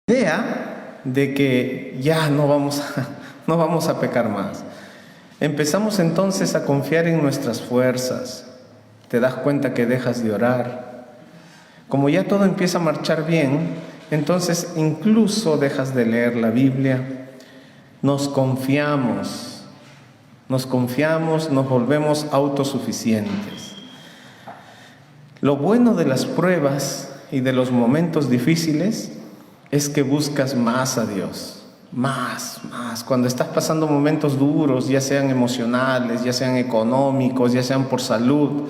idea de que ya no vamos a pecar más. Empezamos entonces a confiar en nuestras fuerzas. Te das cuenta que dejas de orar. Como ya todo empieza a marchar bien, entonces incluso dejas de leer la Biblia. Nos confiamos, nos volvemos autosuficientes. Lo bueno de las pruebas y de los momentos difíciles es que buscas más a Dios. Más. Cuando estás pasando momentos duros, ya sean emocionales, ya sean económicos, ya sean por salud,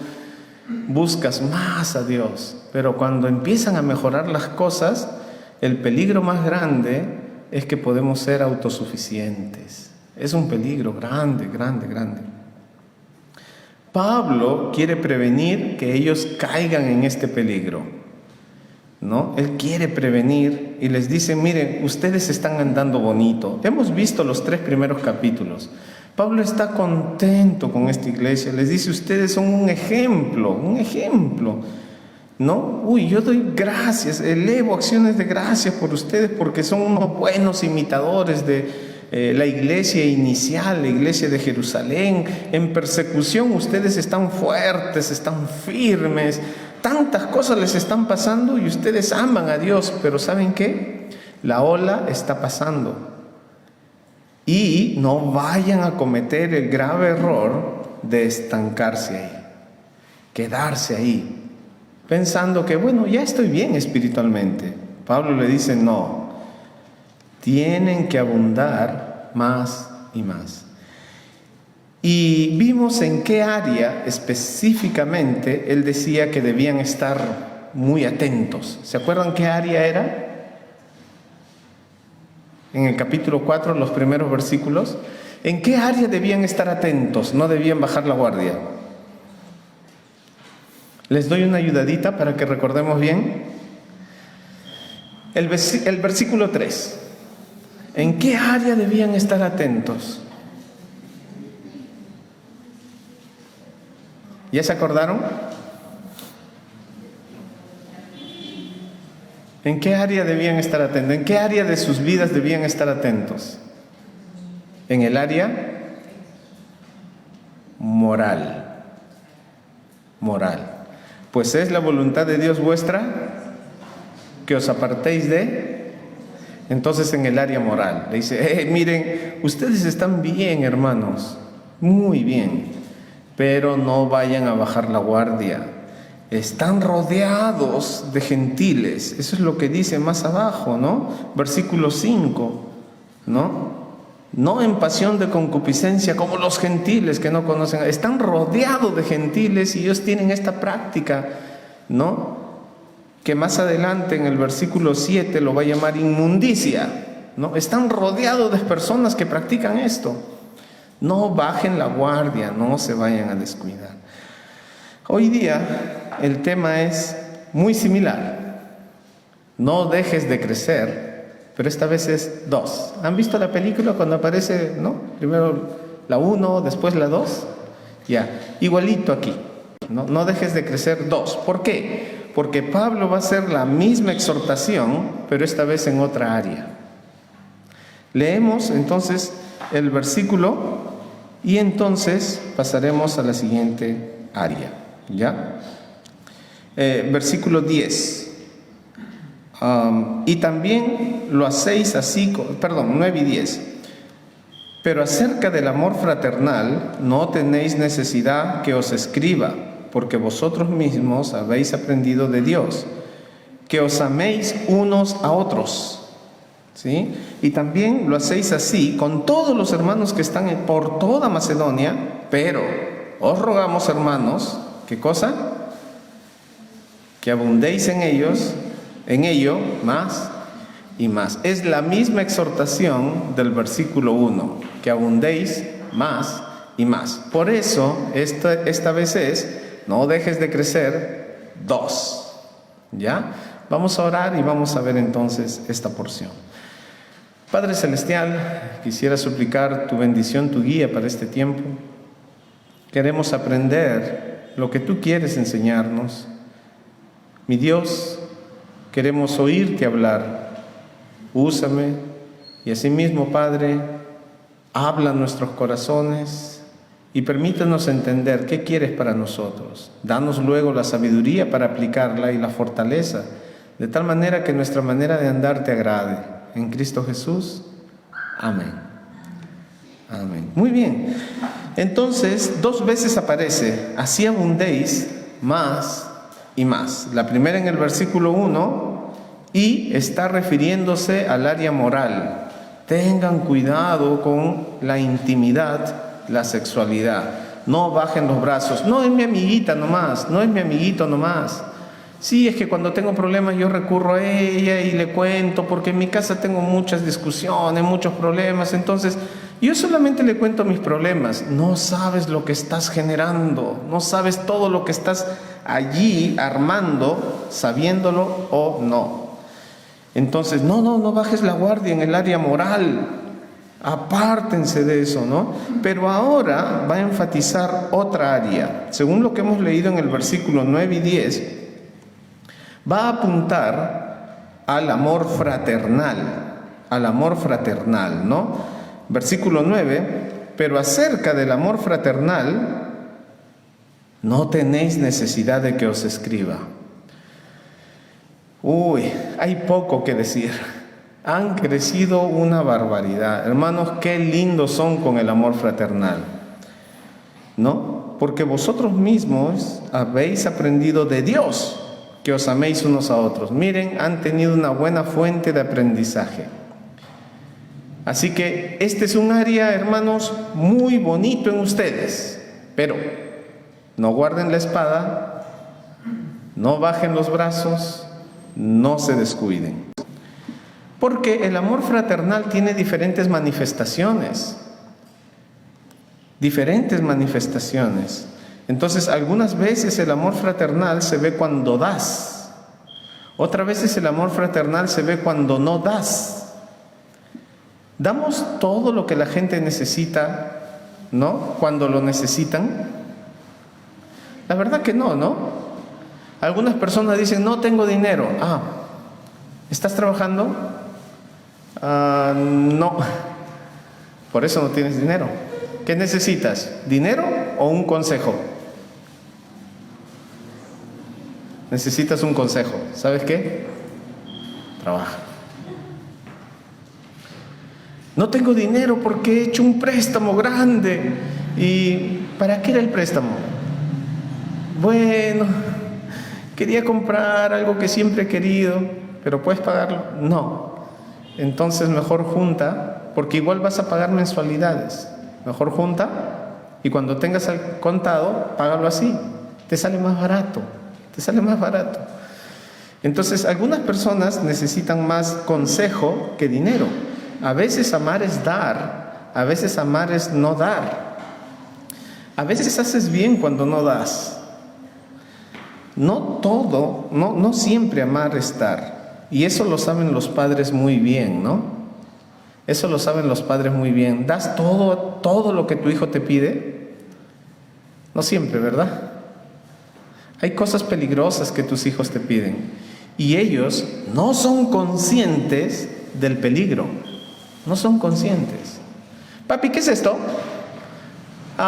buscas más a Dios. Pero cuando empiezan a mejorar las cosas, el peligro más grande es que podemos ser autosuficientes. Es un peligro grande. Pablo quiere prevenir que ellos caigan en este peligro, ¿no? Él quiere prevenir y les dice: miren, ustedes están andando bonito. Hemos visto los 3 primeros capítulos. Pablo está contento con esta iglesia. Les dice: ustedes son un ejemplo, ¿no? Yo doy gracias, elevo acciones de gracias por ustedes porque son unos buenos imitadores de la iglesia inicial, la iglesia de Jerusalén. En persecución ustedes están fuertes, están firmes. Tantas cosas les están pasando y ustedes aman a Dios, pero ¿saben qué? La ola está pasando. Y no vayan a cometer el grave error de estancarse ahí, quedarse ahí, pensando que, bueno, ya estoy bien espiritualmente. Pablo le dice: no, tienen que abundar más y más. Y vimos en qué área específicamente él decía que debían estar muy atentos. ¿Se acuerdan qué área era? En el capítulo 4, los primeros versículos. ¿En qué área debían estar atentos? No debían bajar la guardia. Les doy una ayudadita para que recordemos bien. El versículo 3. ¿En qué área debían estar atentos? ¿Ya se acordaron? ¿En qué área debían estar atentos? ¿En qué área de sus vidas debían estar atentos? En el área moral. Pues es la voluntad de Dios vuestra que os apartéis de. Entonces, en el área moral le dice: miren, ustedes están bien, hermanos, muy bien, pero no vayan a bajar la guardia. Están rodeados de gentiles. Eso es lo que dice más abajo, ¿no? Versículo 5, ¿no? No en pasión de concupiscencia como los gentiles que no conocen. Están rodeados de gentiles y ellos tienen esta práctica, ¿no? Que más adelante en el versículo 7 lo va a llamar inmundicia, ¿no? Están rodeados de personas que practican esto. No bajen la guardia, no se vayan a descuidar. Hoy día el tema es muy similar. No dejes de crecer, pero esta vez es 2. ¿Han visto la película cuando aparece, no? Primero la 1, después la 2. Ya, igualito aquí. No dejes de crecer 2. ¿Por qué? Porque Pablo va a hacer la misma exhortación, pero esta vez en otra área. Leemos entonces el versículo y entonces pasaremos a la siguiente área, ¿ya? Versículo 10. Y también lo hacéis así, 9 y 10. Pero acerca del amor fraternal no tenéis necesidad que os escriba, porque vosotros mismos habéis aprendido de Dios, que os améis unos a otros, ¿sí? Y también lo hacéis así con todos los hermanos que están por toda Macedonia, pero os rogamos, hermanos, ¿qué cosa? Que abundéis en ello más y más. Es la misma exhortación del versículo 1, que abundéis más y más. Por eso, esta vez es: no dejes de crecer 2. ¿Ya? Vamos a orar y vamos a ver entonces esta porción. Padre Celestial, quisiera suplicar tu bendición, tu guía para este tiempo. Queremos aprender lo que tú quieres enseñarnos. Mi Dios, queremos oírte hablar. úsame. Y asimismo, Padre, habla en nuestros corazones y permítanos entender qué quieres para nosotros. Danos luego la sabiduría para aplicarla y la fortaleza, de tal manera que nuestra manera de andar te agrade. En Cristo Jesús. Amén. Amén. Muy bien. Entonces, 2 veces aparece, así abundéis más y más. La primera en el versículo 1 y está refiriéndose al área moral. Tengan cuidado con la intimidad, la sexualidad. No bajen los brazos. No es mi amiguita nomás, no es mi amiguito nomás. Sí, es que cuando tengo problemas yo recurro a ella y le cuento, porque en mi casa tengo muchas discusiones, muchos problemas. Entonces, yo solamente le cuento mis problemas. No sabes lo que estás generando, no sabes todo lo que estás allí armando, sabiéndolo o no. Entonces, no bajes la guardia en el área moral. Apártense de eso, ¿no? Pero ahora va a enfatizar otra área. Según lo que hemos leído en el versículo 9 y 10, va a apuntar al amor fraternal, ¿no? Versículo 9, pero acerca del amor fraternal, no tenéis necesidad de que os escriba. Hay poco que decir. Han crecido una barbaridad. Hermanos, qué lindos son con el amor fraternal, ¿no? Porque vosotros mismos habéis aprendido de Dios que os améis unos a otros. Miren, han tenido una buena fuente de aprendizaje. Así que este es un área, hermanos, muy bonito en ustedes. Pero no guarden la espada, no bajen los brazos, no se descuiden. Porque el amor fraternal tiene diferentes manifestaciones. Entonces, algunas veces el amor fraternal se ve cuando das. Otras veces el amor fraternal se ve cuando no das. ¿Damos todo lo que la gente necesita, no? Cuando lo necesitan. La verdad que no, ¿no? Algunas personas dicen, no tengo dinero. ¿Estás trabajando? No. Por eso no tienes dinero. ¿Qué necesitas? ¿Dinero o un consejo? Necesitas un consejo. ¿Sabes qué? Trabaja. No tengo dinero porque he hecho un préstamo grande. ¿Y para qué era el préstamo? Bueno, quería comprar algo que siempre he querido, pero ¿puedes pagarlo? No. Entonces mejor junta, porque igual vas a pagar mensualidades. Mejor junta y cuando tengas el contado, págalo así. Te sale más barato. Entonces, algunas personas necesitan más consejo que dinero. A veces amar es dar, a veces amar es no dar. A veces haces bien cuando no das. No siempre amar es dar. Y eso lo saben los padres muy bien, ¿no? Eso lo saben los padres muy bien. ¿Das todo lo que tu hijo te pide? No siempre, ¿verdad? Hay cosas peligrosas que tus hijos te piden. Y ellos no son conscientes del peligro. No son conscientes. Papi, ¿qué es esto?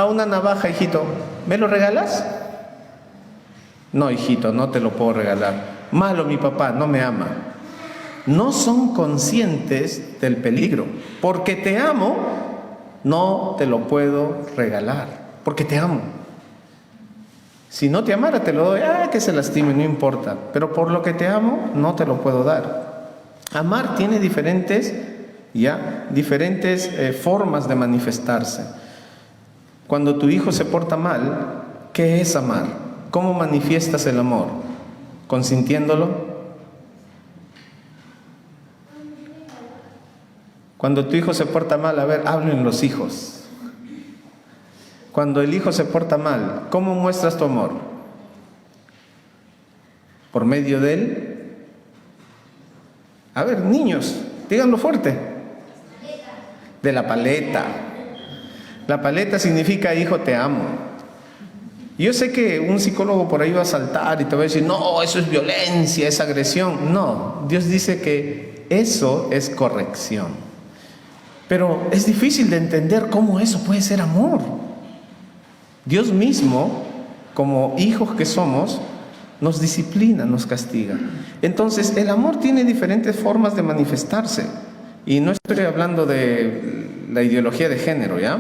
Una navaja, hijito. ¿Me lo regalas? No, hijito, no te lo puedo regalar. Malo mi papá, no me ama. No son conscientes del peligro. Porque te amo, no te lo puedo regalar. Porque te amo. Si no te amara, te lo doy. Que se lastime, no importa. Pero por lo que te amo, no te lo puedo dar. Amar tiene diferentes formas de manifestarse. Cuando tu hijo se porta mal, ¿qué es amar? ¿Cómo manifiestas el amor? ¿Consintiéndolo? Cuando tu hijo se porta mal, hablen los hijos. Cuando el hijo se porta mal, ¿cómo muestras tu amor? ¿Por medio de él? Niños, díganlo fuerte. De la paleta. La paleta significa, hijo, te amo. Yo sé que un psicólogo por ahí va a saltar y te va a decir, no, eso es violencia, es agresión. No, Dios dice que Eso es corrección. Pero es difícil de entender cómo eso puede ser amor. Dios mismo, como hijos que somos, nos disciplina, nos castiga. Entonces, el amor tiene diferentes formas de manifestarse. Y no estoy hablando de la ideología de género, ¿ya?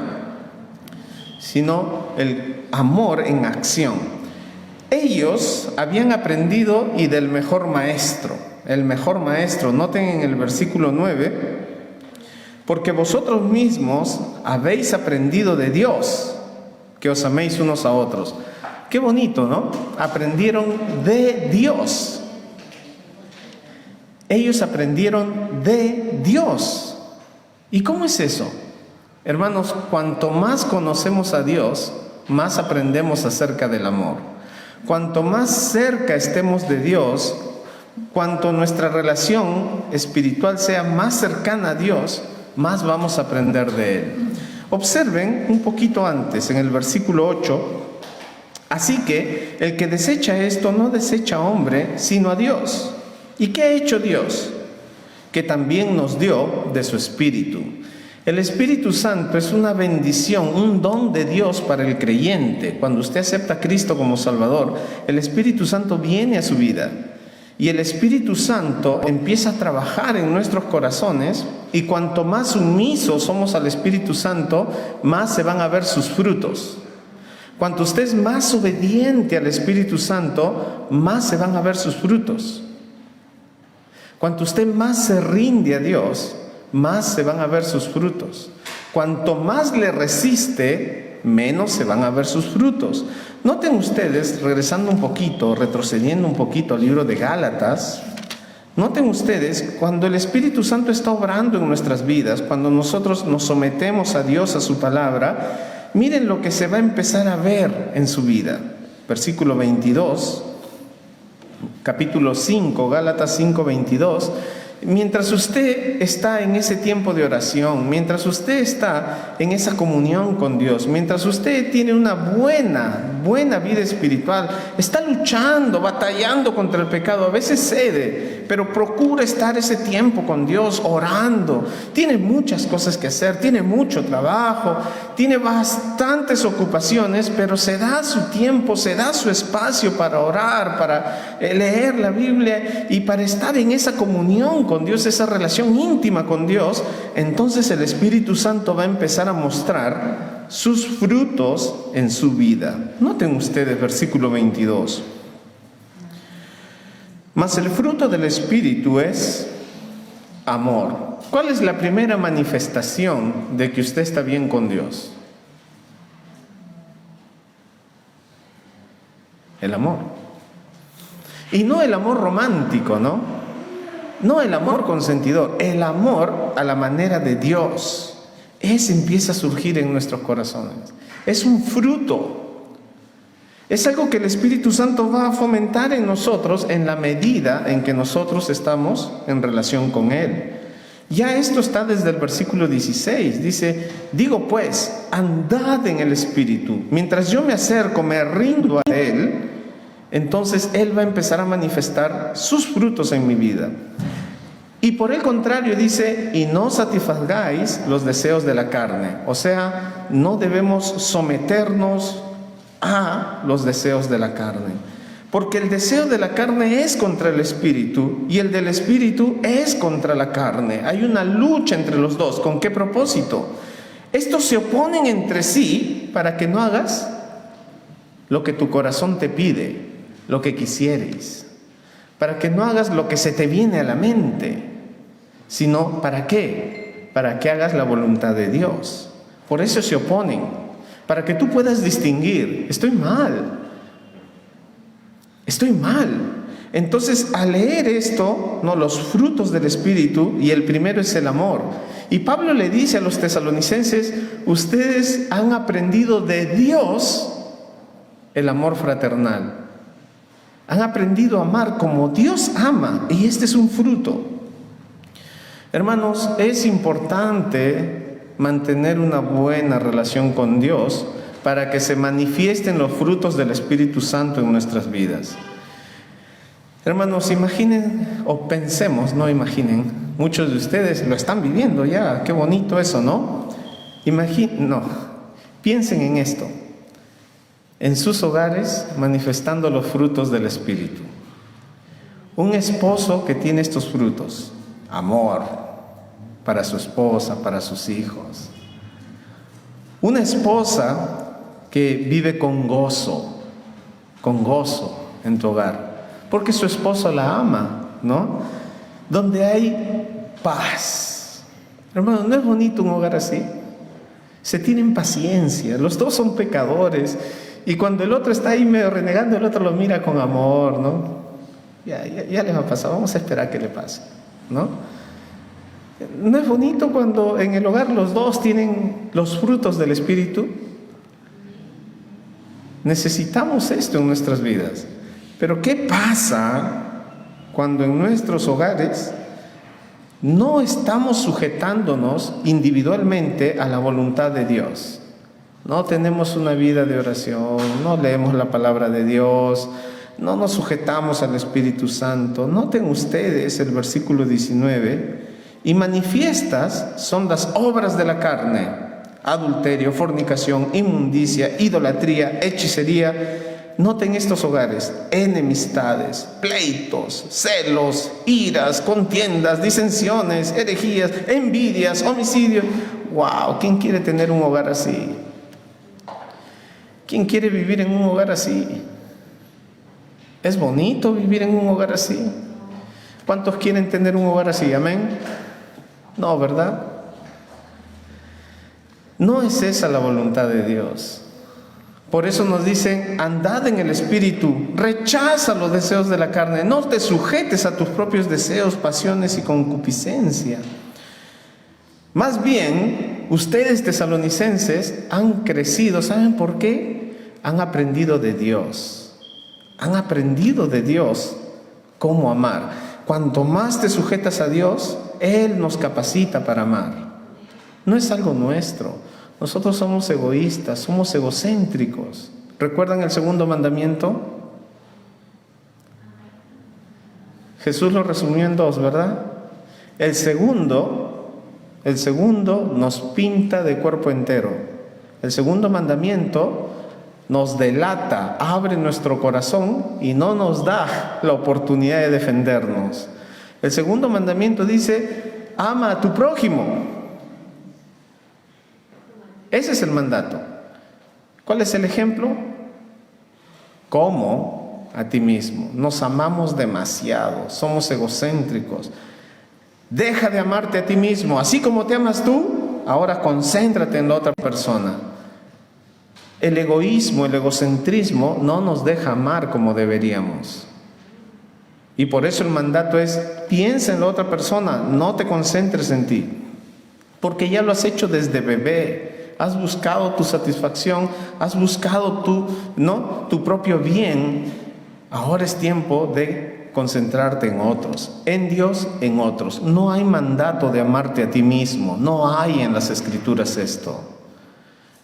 Sino el amor en acción. Ellos habían aprendido y del mejor maestro. El mejor maestro, noten en el versículo 9, porque vosotros mismos habéis aprendido de Dios, que os améis unos a otros. Qué bonito, ¿no? Aprendieron de Dios. Ellos aprendieron de Dios. ¿Y cómo es eso? Hermanos, cuanto más conocemos a Dios, más aprendemos acerca del amor. Cuanto más cerca estemos de Dios, cuanto nuestra relación espiritual sea más cercana a Dios, más vamos a aprender de Él. Observen un poquito antes, en el versículo 8, así que el que desecha esto no desecha a hombre, sino a Dios. ¿Y qué ha hecho Dios? Que también nos dio de su Espíritu. El Espíritu Santo es una bendición, un don de Dios para el creyente. Cuando usted acepta a Cristo como Salvador, el Espíritu Santo viene a su vida. Y el Espíritu Santo empieza a trabajar en nuestros corazones, y cuanto más sumisos somos al Espíritu Santo, más se van a ver sus frutos. Cuanto usted es más obediente al Espíritu Santo, más se van a ver sus frutos. Cuanto usted más se rinde a Dios, más se van a ver sus frutos. Cuanto más le resiste, menos se van a ver sus frutos. Noten ustedes, regresando un poquito, retrocediendo un poquito al libro de Gálatas, noten ustedes, cuando el Espíritu Santo está obrando en nuestras vidas, cuando nosotros nos sometemos a Dios, a su palabra, miren lo que se va a empezar a ver en su vida. Versículo 22, capítulo 5, Gálatas 5, 22. Mientras usted está en ese tiempo de oración, mientras usted está en esa comunión con Dios, mientras usted tiene una buena vida espiritual, está luchando, batallando contra el pecado, a veces cede, pero procura estar ese tiempo con Dios, orando. Tiene muchas cosas que hacer, tiene mucho trabajo, tiene bastantes ocupaciones, pero se da su tiempo, se da su espacio para orar, para leer la Biblia y para estar en esa comunión con Dios, esa relación íntima con Dios. Entonces el Espíritu Santo va a empezar a mostrar sus frutos en su vida. Noten ustedes versículo 22. Mas el fruto del Espíritu es amor. ¿Cuál es la primera manifestación de que usted está bien con Dios? El amor. Y no el amor romántico, ¿no? No el amor consentidor, el amor a la manera de Dios. Ese empieza a surgir en nuestros corazones. Es un fruto. Es algo que el Espíritu Santo va a fomentar en nosotros en la medida en que nosotros estamos en relación con Él. Ya esto está desde el versículo 16. Dice, digo pues, andad en el Espíritu. Mientras yo me acerco, me rindo a Él, entonces Él va a empezar a manifestar sus frutos en mi vida. Y por el contrario dice, y no satisfagáis los deseos de la carne. O sea, no debemos someternos a los deseos de la carne. Porque el deseo de la carne es contra el Espíritu y el del Espíritu es contra la carne. Hay una lucha entre los dos. ¿Con qué propósito? Estos se oponen entre sí para que no hagas lo que tu corazón te pide, lo que quisieres, para que no hagas lo que se te viene a la mente, sino ¿para qué? Para que hagas la voluntad de Dios. Por eso se oponen, para que tú puedas distinguir, estoy mal. Entonces, al leer esto, no, los frutos del Espíritu, y el primero es el amor. Y Pablo le dice a los tesalonicenses, ustedes han aprendido de Dios el amor fraternal. Han aprendido a amar como Dios ama, y este es un fruto. Hermanos, es importante mantener una buena relación con Dios para que se manifiesten los frutos del Espíritu Santo en nuestras vidas. Hermanos, imaginen, o pensemos, no imaginen, Muchos de ustedes lo están viviendo ya. Qué bonito eso, ¿no? Piensen en esto. En sus hogares manifestando los frutos del Espíritu. Un esposo que tiene estos frutos, amor para su esposa, para sus hijos. Una esposa que vive con gozo en tu hogar, porque su esposo la ama, ¿no? Donde hay paz. Hermano, ¿no es bonito un hogar así? Se tienen paciencia, los dos son pecadores, y cuando el otro está ahí medio renegando, el otro lo mira con amor, ¿no? Ya les va a pasar, vamos a esperar que le pase, ¿no? ¿No es bonito cuando en el hogar los dos tienen los frutos del Espíritu? Necesitamos esto en nuestras vidas. Pero ¿qué pasa cuando en nuestros hogares no estamos sujetándonos individualmente a la voluntad de Dios? No tenemos una vida de oración, no leemos la palabra de Dios, no nos sujetamos al Espíritu Santo. Noten ustedes el versículo 19, y manifiestas son las obras de la carne: adulterio, fornicación, inmundicia, idolatría, hechicería. Noten estos hogares: enemistades, pleitos, celos, iras, contiendas, disensiones, herejías, envidias, homicidios. ¡Wow! ¿Quién quiere tener un hogar así? ¿Quién quiere vivir en un hogar así? ¿Es bonito vivir en un hogar así? ¿Cuántos quieren tener un hogar así? ¿Amén? No, ¿verdad? No es esa la voluntad de Dios. Por eso nos dicen: andad en el Espíritu, rechaza los deseos de la carne, no te sujetes a tus propios deseos, pasiones y concupiscencia. Más bien, ustedes tesalonicenses han crecido. ¿Saben por qué? Han aprendido de Dios. Han aprendido de Dios cómo amar. Cuanto más te sujetas a Dios, Él nos capacita para amar. No es algo nuestro. Nosotros somos egoístas, somos egocéntricos. ¿Recuerdan el segundo mandamiento? Jesús lo resumió en 2, ¿verdad? El segundo nos pinta de cuerpo entero. El segundo mandamiento nos delata, abre nuestro corazón y no nos da la oportunidad de defendernos. El segundo mandamiento dice: ama a tu prójimo. Ese es el mandato. ¿Cuál es el ejemplo? ¿Cómo? A ti mismo. Nos amamos demasiado, somos egocéntricos. Deja de amarte a ti mismo. Así como te amas tú, ahora concéntrate en la otra persona. El egoísmo, el egocentrismo no nos deja amar como deberíamos. Y por eso el mandato es: piensa en la otra persona, no te concentres en ti. Porque ya lo has hecho desde bebé. Has buscado tu satisfacción, has buscado tu propio bien. Ahora es tiempo de concentrarte en otros, en Dios, en otros. No hay mandato de amarte a ti mismo. No hay en las Escrituras esto.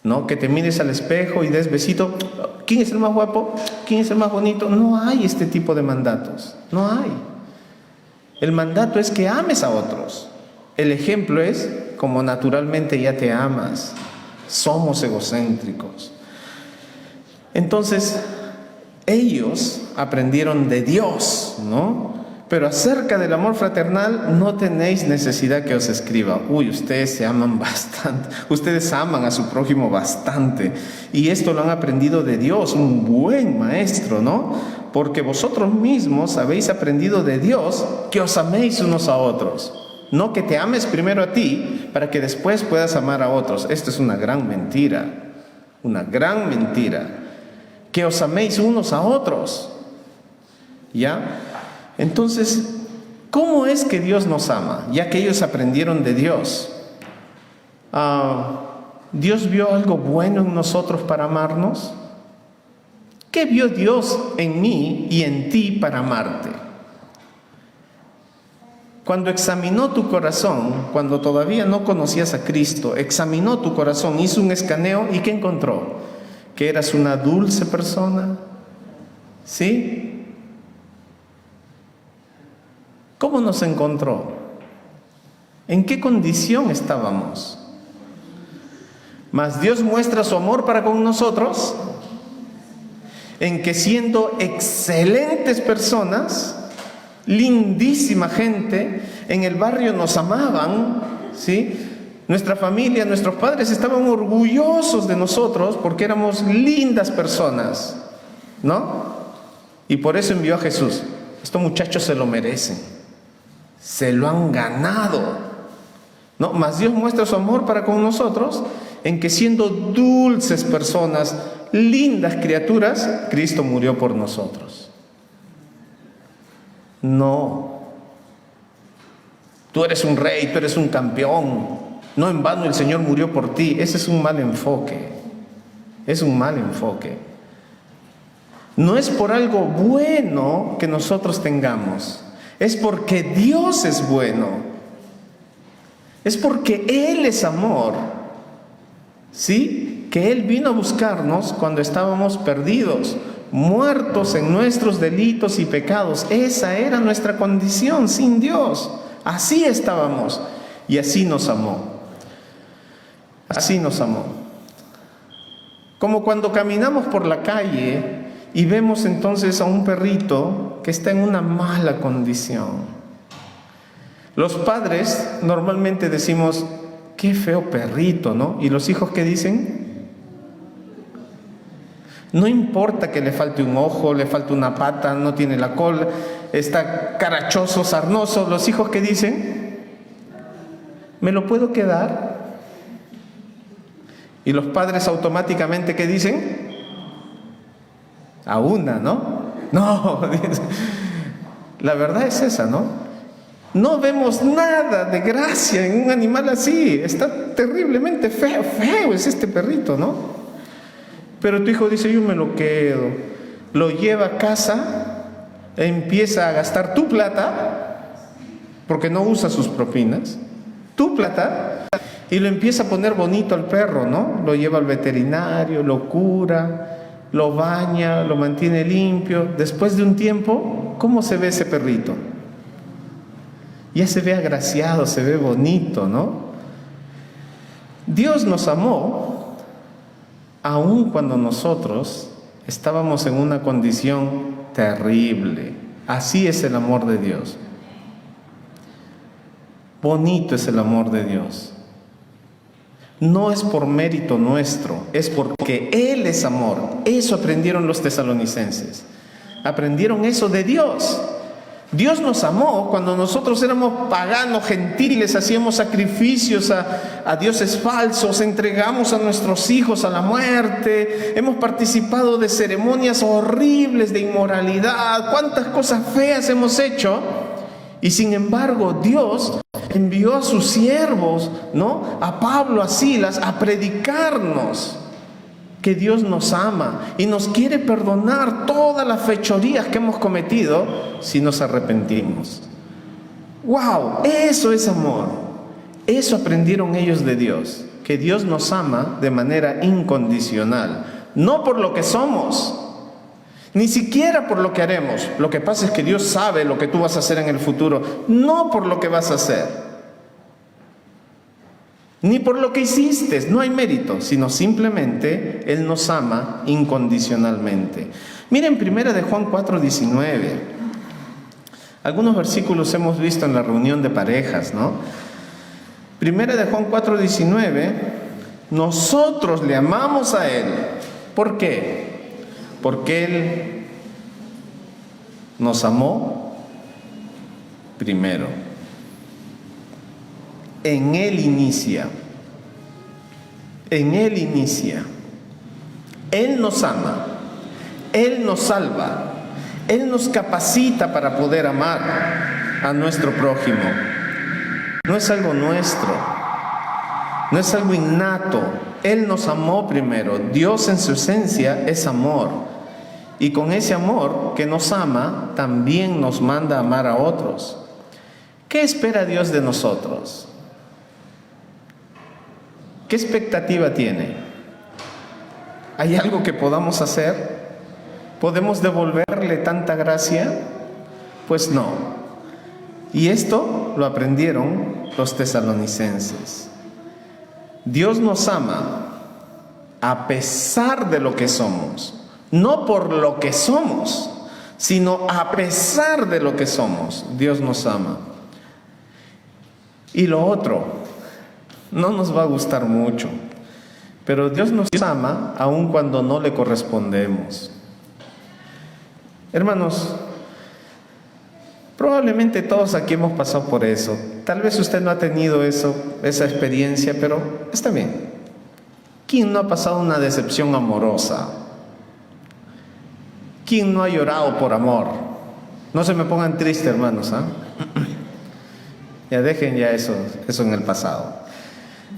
¿No? Que te mires al espejo y des besito. ¿Quién es el más guapo? ¿Quién es el más bonito? No hay este tipo de mandatos. No hay. El mandato es que ames a otros. El ejemplo es como naturalmente ya te amas. Somos egocéntricos. Entonces, ellos aprendieron de Dios, ¿no? Pero acerca del amor fraternal no tenéis necesidad que os escriba. Ustedes se aman bastante. Ustedes aman a su prójimo bastante. Y esto lo han aprendido de Dios, un buen maestro, ¿no? Porque vosotros mismos habéis aprendido de Dios que os améis unos a otros. No que te ames primero a ti para que después puedas amar a otros. Esto es una gran mentira. Una gran mentira. Que os améis unos a otros. ¿Ya? Entonces, ¿cómo es que Dios nos ama? Ya que ellos aprendieron de Dios. ¿Dios vio algo bueno en nosotros para amarnos? ¿Qué vio Dios en mí y en ti para amarte? Cuando examinó tu corazón, cuando todavía no conocías a Cristo, examinó tu corazón, hizo un escaneo, ¿y qué encontró? ¿Que eras una dulce persona? ¿Sí? ¿Cómo nos encontró? ¿En qué condición estábamos? Mas Dios muestra su amor para con nosotros en que siendo excelentes personas, lindísima gente, en el barrio nos amaban, ¿sí? Nuestra familia, nuestros padres estaban orgullosos de nosotros porque éramos lindas personas, ¿no? Y por eso envió a Jesús. Estos muchachos se lo merecen, se lo han ganado, ¿no? Mas Dios muestra su amor para con nosotros en que siendo dulces personas, lindas criaturas, Cristo murió por nosotros. No. Tú eres un rey, tú eres un campeón. No en vano el Señor murió por ti. Ese es un mal enfoque. Es un mal enfoque. No es por algo bueno que nosotros tengamos. Es porque Dios es bueno. Es porque Él es amor. ¿Sí? Que Él vino a buscarnos cuando estábamos perdidos, muertos en nuestros delitos y pecados. Esa era nuestra condición sin Dios. Así estábamos y así nos amó. Así nos amó. Como cuando caminamos por la calle y vemos entonces a un perrito que está en una mala condición. Los padres normalmente decimos, qué feo perrito, ¿no? ¿Y los hijos qué dicen? No importa que le falte un ojo, le falte una pata, no tiene la cola, está carachoso, sarnoso. ¿Los hijos qué dicen? ¿Me lo puedo quedar? Y los padres automáticamente ¿qué dicen? A una, ¿no? No, la verdad es esa, ¿no? No vemos nada de gracia en un animal así. Está terriblemente feo, feo es este perrito, ¿no? Pero tu hijo dice, yo me lo quedo. Lo lleva a casa, empieza a gastar tu plata, porque no usa sus propinas, tu plata, y lo empieza a poner bonito al perro, ¿no? Lo lleva al veterinario, lo cura, lo baña, lo mantiene limpio. Después de un tiempo, ¿cómo se ve ese perrito? Ya se ve agraciado, se ve bonito, ¿no? Dios nos amó aun cuando nosotros estábamos en una condición terrible. Así es el amor de Dios. Bonito es el amor de Dios. No es por mérito nuestro, es porque Él es amor. Eso aprendieron los tesalonicenses. Aprendieron eso de Dios. Dios nos amó cuando nosotros éramos paganos, gentiles, hacíamos sacrificios a dioses falsos, entregamos a nuestros hijos a la muerte, hemos participado de ceremonias horribles de inmoralidad, cuántas cosas feas hemos hecho, y sin embargo Dios envió a sus siervos, ¿no? A Pablo, a Silas, a predicarnos que Dios nos ama y nos quiere perdonar todas las fechorías que hemos cometido si nos arrepentimos. ¡Wow! Eso es amor. Eso aprendieron ellos de Dios, que Dios nos ama de manera incondicional, no por lo que somos, ni siquiera por lo que haremos. Lo que pasa es que Dios sabe lo que tú vas a hacer en el futuro, no por lo que vas a hacer. Ni por lo que hiciste, no hay mérito, sino simplemente Él nos ama incondicionalmente. Miren, primera de Juan 4:19. Algunos versículos hemos visto en la reunión de parejas, ¿no? Primera de Juan 4:19. Nosotros le amamos a Él. ¿Por qué? Porque Él nos amó primero. En Él inicia. En Él inicia. Él nos ama. Él nos salva. Él nos capacita para poder amar a nuestro prójimo. No es algo nuestro. No es algo innato. Él nos amó primero. Dios en su esencia es amor. Y con ese amor que nos ama, también nos manda a amar a otros. ¿Qué espera Dios de nosotros? ¿Qué expectativa tiene? ¿Hay algo que podamos hacer? ¿Podemos devolverle tanta gracia? Pues no. Y esto lo aprendieron los tesalonicenses. Dios nos ama a pesar de lo que somos, no por lo que somos, sino a pesar de lo que somos. Dios nos ama. Y lo otro, no nos va a gustar mucho, pero Dios nos ama aun cuando no le correspondemos. Hermanos, probablemente todos aquí hemos pasado por eso. Tal vez usted no ha tenido esa experiencia, pero está bien. ¿Quién no ha pasado una decepción amorosa? ¿Quién no ha llorado por amor? No se me pongan tristes, hermanos, ¿ah? Ya dejen ya eso en el pasado.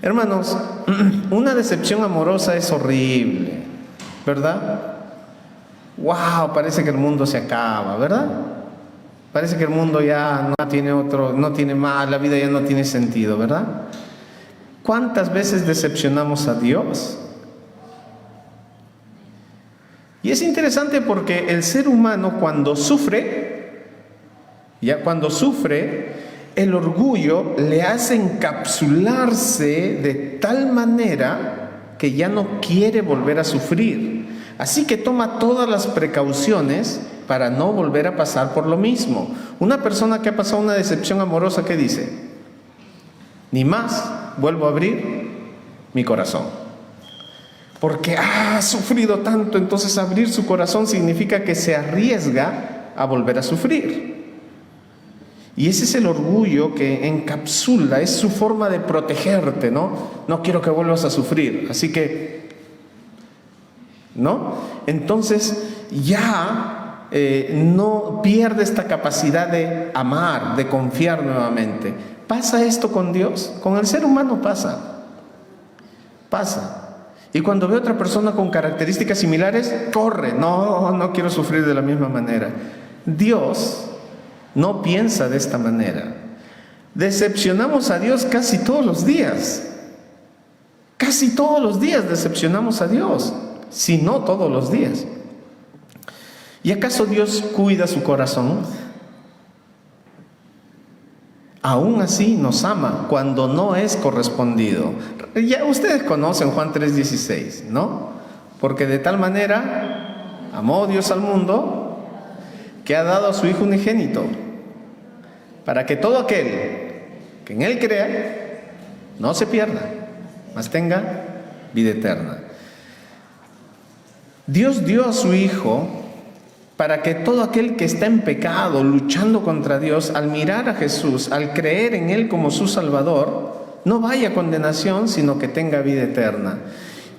Hermanos, una decepción amorosa es horrible, ¿verdad? Wow, parece que el mundo se acaba, ¿verdad? Parece que el mundo ya no tiene más, la vida ya no tiene sentido, ¿verdad? ¿Cuántas veces decepcionamos a Dios? Y es interesante porque el ser humano cuando sufre, el orgullo le hace encapsularse de tal manera que ya no quiere volver a sufrir. Así que toma todas las precauciones para no volver a pasar por lo mismo. Una persona que ha pasado una decepción amorosa, ¿qué dice? Ni más vuelvo a abrir mi corazón. Porque ha sufrido tanto, entonces abrir su corazón significa que se arriesga a volver a sufrir. Y ese es el orgullo que encapsula, es su forma de protegerte, ¿no? No quiero que vuelvas a sufrir, así que, ¿no? Entonces ya no pierde esta capacidad de amar, de confiar nuevamente. ¿Pasa esto con Dios? Con el ser humano pasa. Y cuando ve a otra persona con características similares, corre. No quiero sufrir de la misma manera. Dios no piensa de esta manera. Decepcionamos a Dios casi todos los días. Casi todos los días decepcionamos a Dios, si no todos los días. ¿Y acaso Dios cuida su corazón? Aún así nos ama cuando no es correspondido. Ya ustedes conocen Juan 3:16, ¿no? Porque de tal manera amó Dios al mundo que ha dado a su Hijo unigénito, para que todo aquel que en Él crea no se pierda, mas tenga vida eterna. Dios dio a su Hijo para que todo aquel que está en pecado, luchando contra Dios, al mirar a Jesús, al creer en Él como su Salvador, no vaya a condenación, sino que tenga vida eterna.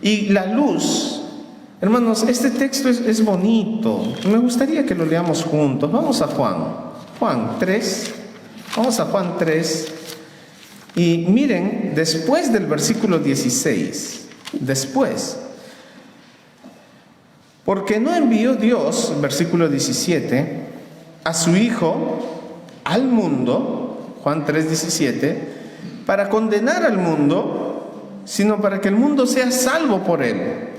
Y la luz, hermanos, este texto es bonito. Me gustaría que lo leamos juntos. Vamos a Juan 3. Vamos a Juan 3. Y miren, después del versículo 16, porque no envió Dios, versículo 17, a su Hijo al mundo, Juan 3:17, para condenar al mundo, sino para que el mundo sea salvo por Él.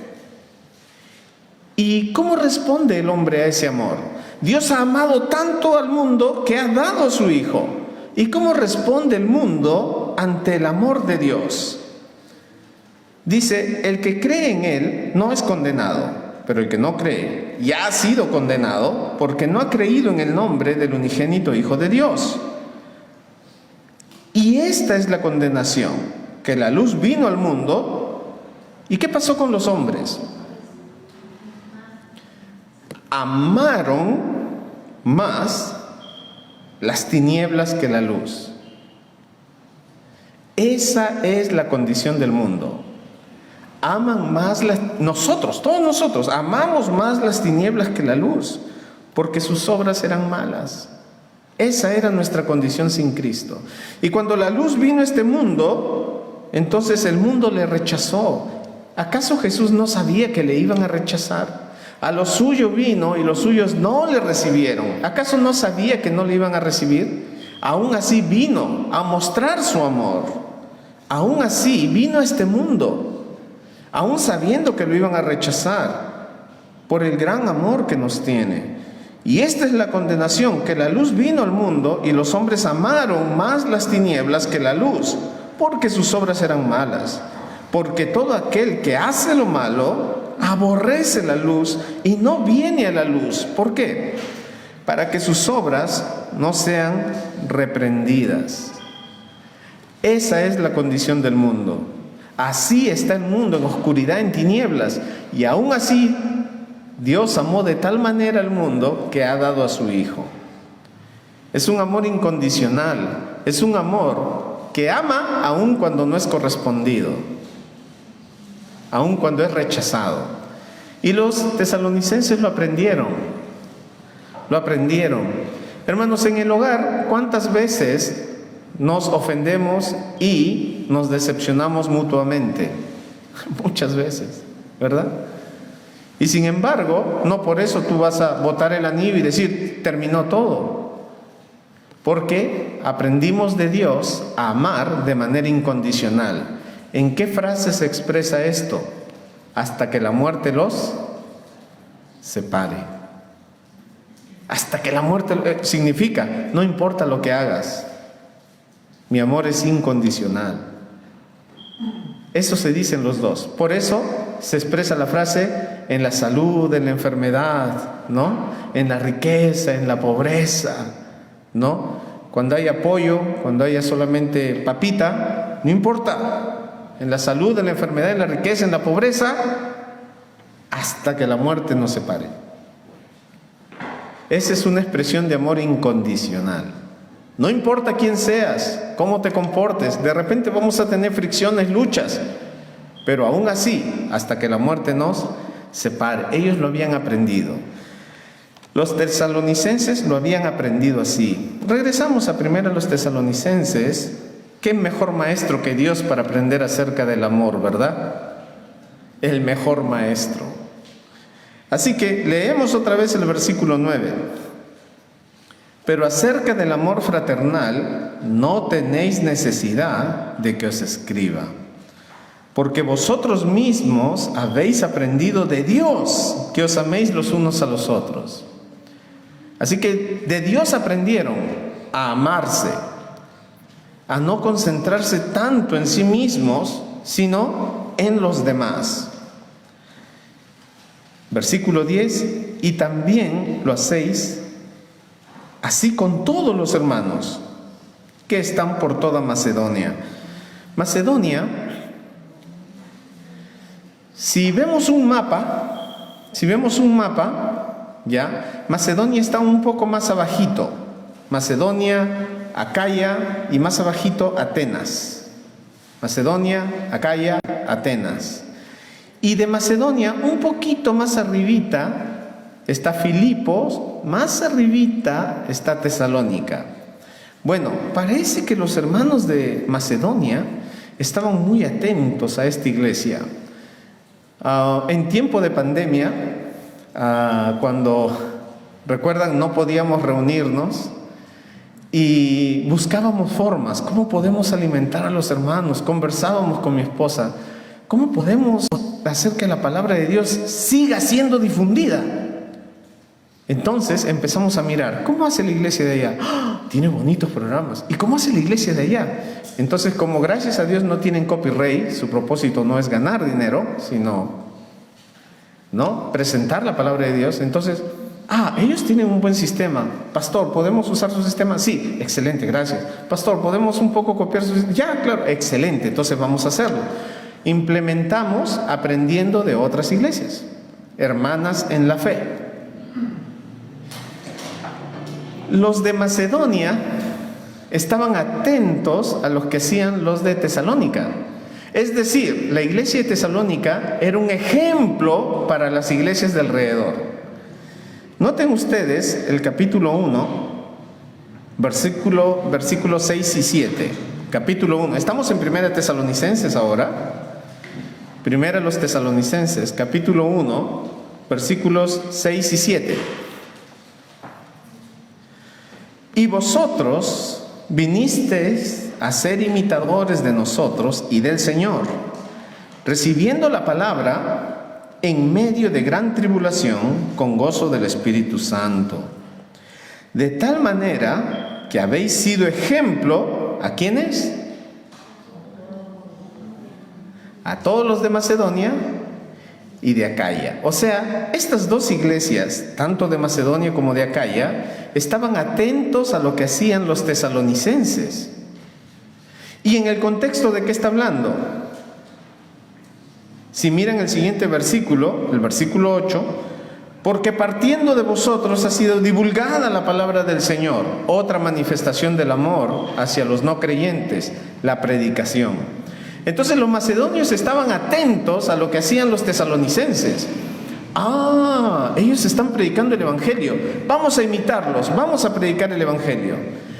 ¿Y cómo responde el hombre a ese amor? Dios ha amado tanto al mundo que ha dado a su Hijo. ¿Y cómo responde el mundo ante el amor de Dios? Dice, el que cree en Él no es condenado, pero el que no cree ya ha sido condenado porque no ha creído en el nombre del unigénito Hijo de Dios. Y esta es la condenación, que la luz vino al mundo. ¿Y qué pasó con los hombres? Amaron más las tinieblas que la luz. Esa es la condición del mundo. Aman más todos nosotros, amamos más las tinieblas que la luz, porque sus obras eran malas. Esa era nuestra condición sin Cristo. Y cuando la luz vino a este mundo, entonces el mundo le rechazó. ¿Acaso Jesús no sabía que le iban a rechazar? A lo suyo vino y los suyos no le recibieron. ¿Acaso no sabía que no le iban a recibir? Aún así vino a mostrar su amor. Aún así vino a este mundo, aún sabiendo que lo iban a rechazar, por el gran amor que nos tiene. Y esta es la condenación, que la luz vino al mundo y los hombres amaron más las tinieblas que la luz, porque sus obras eran malas. Porque todo aquel que hace lo malo aborrece la luz y no viene a la luz. ¿Por qué? Para que sus obras no sean reprendidas. Esa es la condición del mundo. Así está el mundo, en oscuridad, en tinieblas. Y aún así, Dios amó de tal manera al mundo que ha dado a su Hijo. Es un amor incondicional. Es un amor que ama aun cuando no es correspondido, aun cuando es rechazado. Y los tesalonicenses lo aprendieron. Lo aprendieron. Hermanos, en el hogar, ¿cuántas veces nos ofendemos y nos decepcionamos mutuamente? Muchas veces, ¿verdad? Y sin embargo, no por eso tú vas a botar el anillo y decir, terminó todo. Porque aprendimos de Dios a amar de manera incondicional. ¿En qué frase se expresa esto? Hasta que la muerte los separe. Hasta que la muerte significa, no importa lo que hagas, mi amor es incondicional. Eso se dicen los dos. Por eso se expresa la frase en la salud, en la enfermedad, ¿no? En la riqueza, en la pobreza, ¿no? Cuando hay apoyo, cuando haya solamente papita, no importa. En la salud, en la enfermedad, en la riqueza, en la pobreza, hasta que la muerte nos separe. Esa es una expresión de amor incondicional. No importa quién seas, cómo te comportes, de repente vamos a tener fricciones, luchas, pero aún así, hasta que la muerte nos separe. Ellos lo habían aprendido. Los tesalonicenses lo habían aprendido así. Regresamos a primero a los tesalonicenses. ¿Qué mejor maestro que Dios para aprender acerca del amor, verdad? El mejor maestro. Así que leemos otra vez el versículo 9. Pero acerca del amor fraternal no tenéis necesidad de que os escriba, porque vosotros mismos habéis aprendido de Dios que os améis los unos a los otros. Así que de Dios aprendieron a amarse, a no concentrarse tanto en sí mismos, sino en los demás. Versículo 10, y también lo hacéis así con todos los hermanos que están por toda Macedonia. Macedonia, si vemos un mapa, ya, Macedonia está un poco más abajito. Macedonia, Acaya y más abajito Atenas. Macedonia, Acaya, Atenas. Y de Macedonia, un poquito más arribita, está Filipos, más arribita está Tesalónica. Bueno, parece que los hermanos de Macedonia estaban muy atentos a esta iglesia. En tiempo de pandemia, cuando, recuerdan, no podíamos reunirnos y buscábamos formas, ¿cómo podemos alimentar a los hermanos? Conversábamos con mi esposa, ¿cómo podemos hacer que la palabra de Dios siga siendo difundida? Entonces empezamos a mirar, ¿cómo hace la iglesia de allá? ¡Oh! Tiene bonitos programas. ¿Y cómo hace la iglesia de allá? Entonces, como gracias a Dios no tienen copyright, su propósito no es ganar dinero, sino, ¿no?, presentar la palabra de Dios. Entonces, ellos tienen un buen sistema. Pastor, ¿podemos usar su sistema? Sí, excelente, gracias. Pastor, ¿podemos un poco copiar su sistema? Ya, claro, excelente, entonces vamos a hacerlo. Implementamos aprendiendo de otras iglesias, hermanas en la fe. Los de Macedonia estaban atentos a lo que hacían los de Tesalónica. Es decir, la iglesia de Tesalónica era un ejemplo para las iglesias de alrededor. Noten ustedes el capítulo 1, versículos 6 y 7. Capítulo 1. Estamos en Primera Tesalonicenses ahora. Primera los Tesalonicenses, capítulo 1, versículos 6 y 7. Y vosotros vinisteis a ser imitadores de nosotros y del Señor, recibiendo la palabra en medio de gran tribulación con gozo del Espíritu Santo, De tal manera que habéis sido ejemplo, ¿a quiénes? A todos los de Macedonia y de Acaya. O sea, estas dos iglesias, tanto de Macedonia como de Acaya, estaban atentos a lo que hacían los tesalonicenses. ¿Y en el contexto de qué está hablando? Si miran el siguiente versículo, el versículo 8, porque partiendo de vosotros ha sido divulgada la palabra del Señor, otra manifestación del amor hacia los no creyentes, la predicación. Entonces los macedonios estaban atentos a lo que hacían los tesalonicenses. Ellos están predicando el evangelio, vamos a imitarlos, vamos a predicar el evangelio.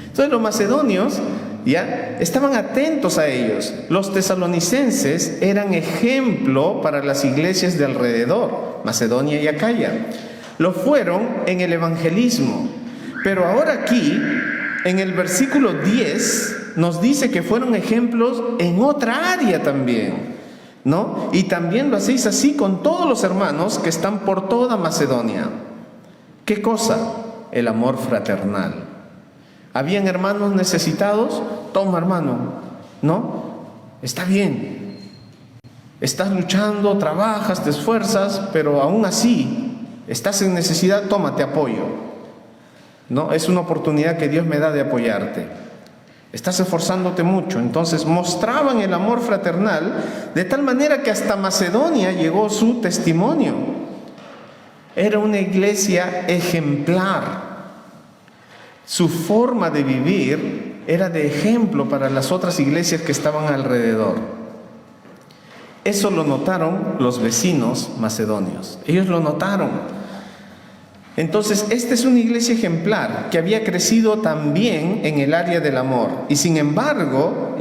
Entonces los macedonios ya estaban atentos a ellos. Los tesalonicenses eran ejemplo para las iglesias de alrededor, Macedonia y Acaya. Lo fueron en el evangelismo. Pero ahora aquí, en el versículo 10, nos dice que fueron ejemplos en otra área también, ¿no? Y también lo hacéis así con todos los hermanos que están por toda Macedonia. ¿Qué cosa? El amor fraternal. ¿Habían hermanos necesitados? Toma, hermano, ¿no? Está bien. Estás luchando, trabajas, te esfuerzas, pero aún así estás en necesidad, toma, te apoyo. ¿No? Es una oportunidad que Dios me da de apoyarte. Estás esforzándote mucho. Entonces mostraban el amor fraternal de tal manera que hasta Macedonia llegó su testimonio. Era una iglesia ejemplar. Su forma de vivir era de ejemplo para las otras iglesias que estaban alrededor. Eso lo notaron los vecinos macedonios. Ellos lo notaron. Entonces, esta es una iglesia ejemplar que había crecido también en el área del amor. Y sin embargo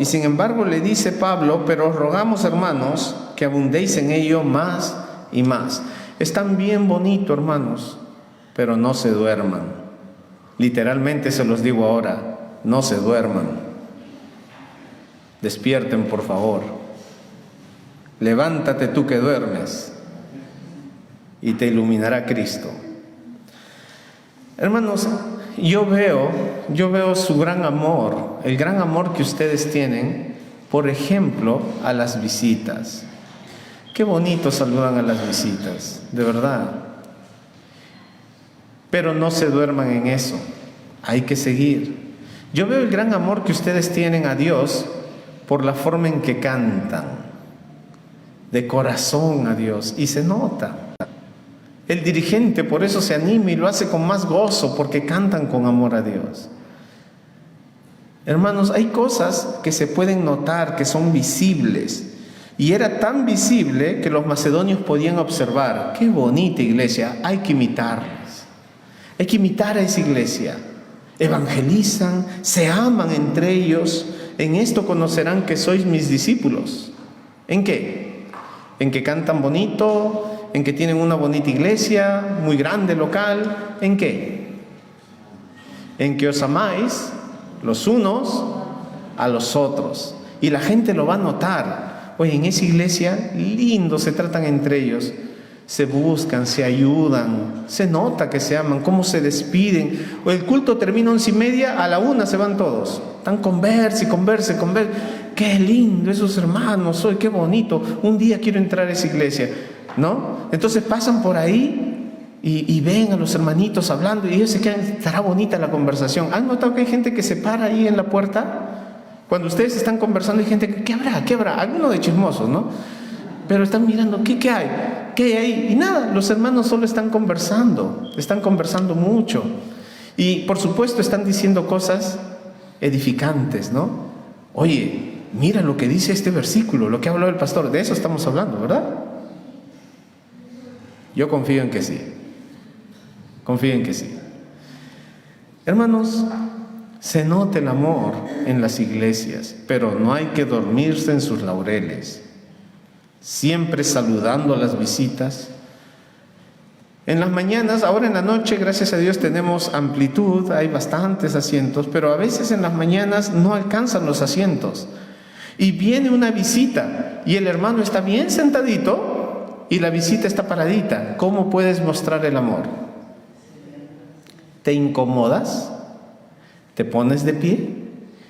le dice Pablo, pero os rogamos, hermanos, que abundéis en ello más y más. Están bien bonito, hermanos, pero no se duerman. Literalmente se los digo ahora, no se duerman. Despierten, por favor. Levántate tú que duermes y te iluminará Cristo. Hermanos, yo veo su gran amor, el gran amor que ustedes tienen, por ejemplo, a las visitas. Qué bonito saludan a las visitas, de verdad. Pero no se duerman en eso, hay que seguir. Yo veo el gran amor que ustedes tienen a Dios por la forma en que cantan, de corazón a Dios, y se nota. El dirigente por eso se anima y lo hace con más gozo, porque cantan con amor a Dios. Hermanos, hay cosas que se pueden notar, que son visibles. Y era tan visible que los macedonios podían observar. ¡Qué bonita iglesia! Hay que imitarlas. Hay que imitar a esa iglesia. Evangelizan, se aman entre ellos. En esto conocerán que sois mis discípulos. ¿En qué? En que cantan bonito, en que tienen una bonita iglesia, muy grande, local. ¿En qué? En que os amáis los unos a los otros. Y la gente lo va a notar. Oye, en esa iglesia, lindo, se tratan entre ellos. Se buscan, se ayudan, se nota que se aman, cómo se despiden. O el culto termina 11:30, a la 1 se van todos. Están converse. Qué lindo esos hermanos, qué bonito. Un día quiero entrar a esa iglesia, ¿no? Entonces pasan por ahí y ven a los hermanitos hablando y ellos se quedan, estará bonita la conversación. ¿Han notado que hay gente que se para ahí en la puerta? Cuando ustedes están conversando hay gente que, ¿qué habrá? Alguno de chismosos, ¿no? Pero están mirando, ¿qué hay? ¿Qué hay ahí? Y nada, los hermanos solo están conversando mucho. Y por supuesto están diciendo cosas edificantes, ¿no? Oye, mira lo que dice este versículo, lo que ha hablado el pastor, de eso estamos hablando, ¿verdad? Yo confío en que sí. Hermanos, se nota el amor en las iglesias, pero no hay que dormirse en sus laureles. Siempre saludando a las visitas. En las mañanas, ahora en la noche, gracias a Dios tenemos amplitud, hay bastantes asientos, pero a veces en las mañanas no alcanzan los asientos. Y viene una visita y el hermano está bien sentadito y la visita está paradita. ¿Cómo puedes mostrar el amor? ¿Te incomodas? ¿Te pones de pie?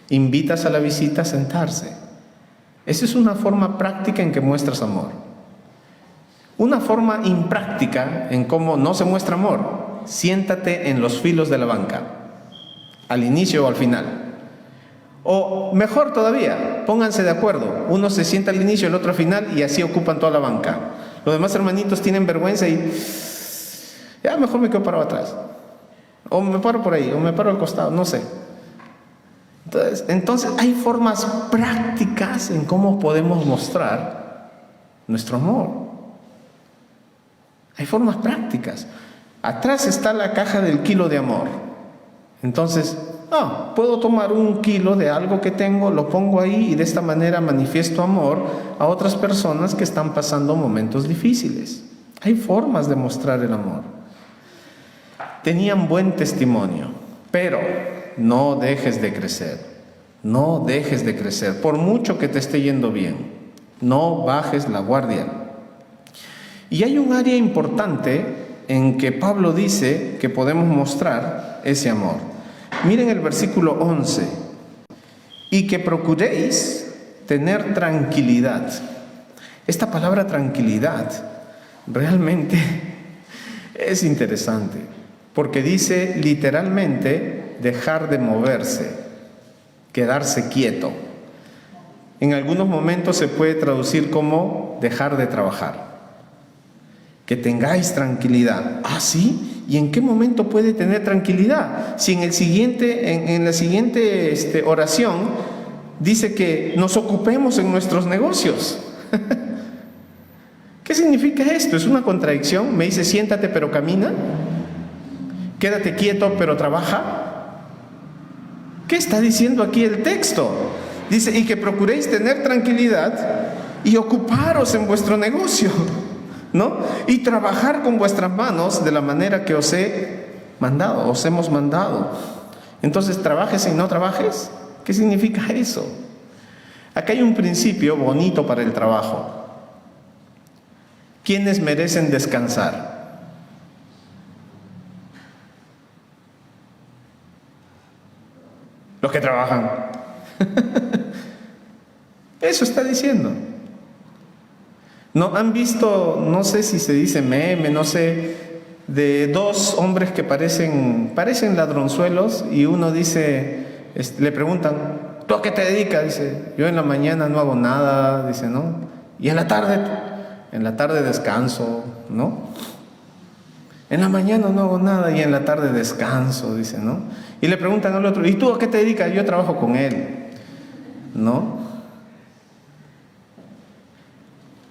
¿Invitas a la visita a sentarse? Esa es una forma práctica en que muestras amor. Una forma impráctica en cómo no se muestra amor: siéntate en los filos de la banca, al inicio o al final. O mejor todavía, pónganse de acuerdo. Uno se sienta al inicio, el otro al final, y así ocupan toda la banca. Los demás hermanitos tienen vergüenza y ya mejor me quedo parado atrás. O me paro por ahí, o me paro al costado, no sé. Entonces hay formas prácticas en cómo podemos mostrar nuestro amor. Hay formas prácticas. Atrás está la caja del kilo de amor. Entonces, puedo tomar 1 kilo de algo que tengo, lo pongo ahí y de esta manera manifiesto amor a otras personas que están pasando momentos difíciles. Hay formas de mostrar el amor. Tenían buen testimonio, pero no dejes de crecer. No dejes de crecer. Por mucho que te esté yendo bien, no bajes la guardia. Y hay un área importante en que Pablo dice que podemos mostrar ese amor. Miren el versículo 11. Y que procuréis tener tranquilidad. Esta palabra tranquilidad realmente es interesante, porque dice literalmente dejar de moverse, quedarse quieto. En algunos momentos se puede traducir como dejar de trabajar. Que tengáis tranquilidad. ¿Ah, sí? ¿Y en qué momento puede tener tranquilidad? Si en la siguiente oración dice que nos ocupemos en nuestros negocios. ¿Qué significa esto? ¿Es una contradicción? Me dice siéntate pero camina, quédate quieto pero trabaja. ¿Qué está diciendo aquí el texto? Dice, y que procuréis tener tranquilidad y ocuparos en vuestro negocio, ¿no? Y trabajar con vuestras manos de la manera que os hemos mandado. Entonces, ¿trabajes y no trabajes? ¿Qué significa eso? Acá hay un principio bonito para el trabajo. ¿Quiénes merecen descansar? Los que trabajan. Eso está diciendo. ¿No han visto, no sé si se dice meme, no sé, de 2 hombres que parecen ladronzuelos, y uno dice, le preguntan, ¿tú a qué te dedicas? Dice, yo en la mañana no hago nada, dice, ¿no? Y en la tarde descanso, ¿no? En la mañana no hago nada y en la tarde descanso, dice, ¿no? Y le preguntan al otro, ¿y tú a qué te dedicas? Yo trabajo con él, ¿no?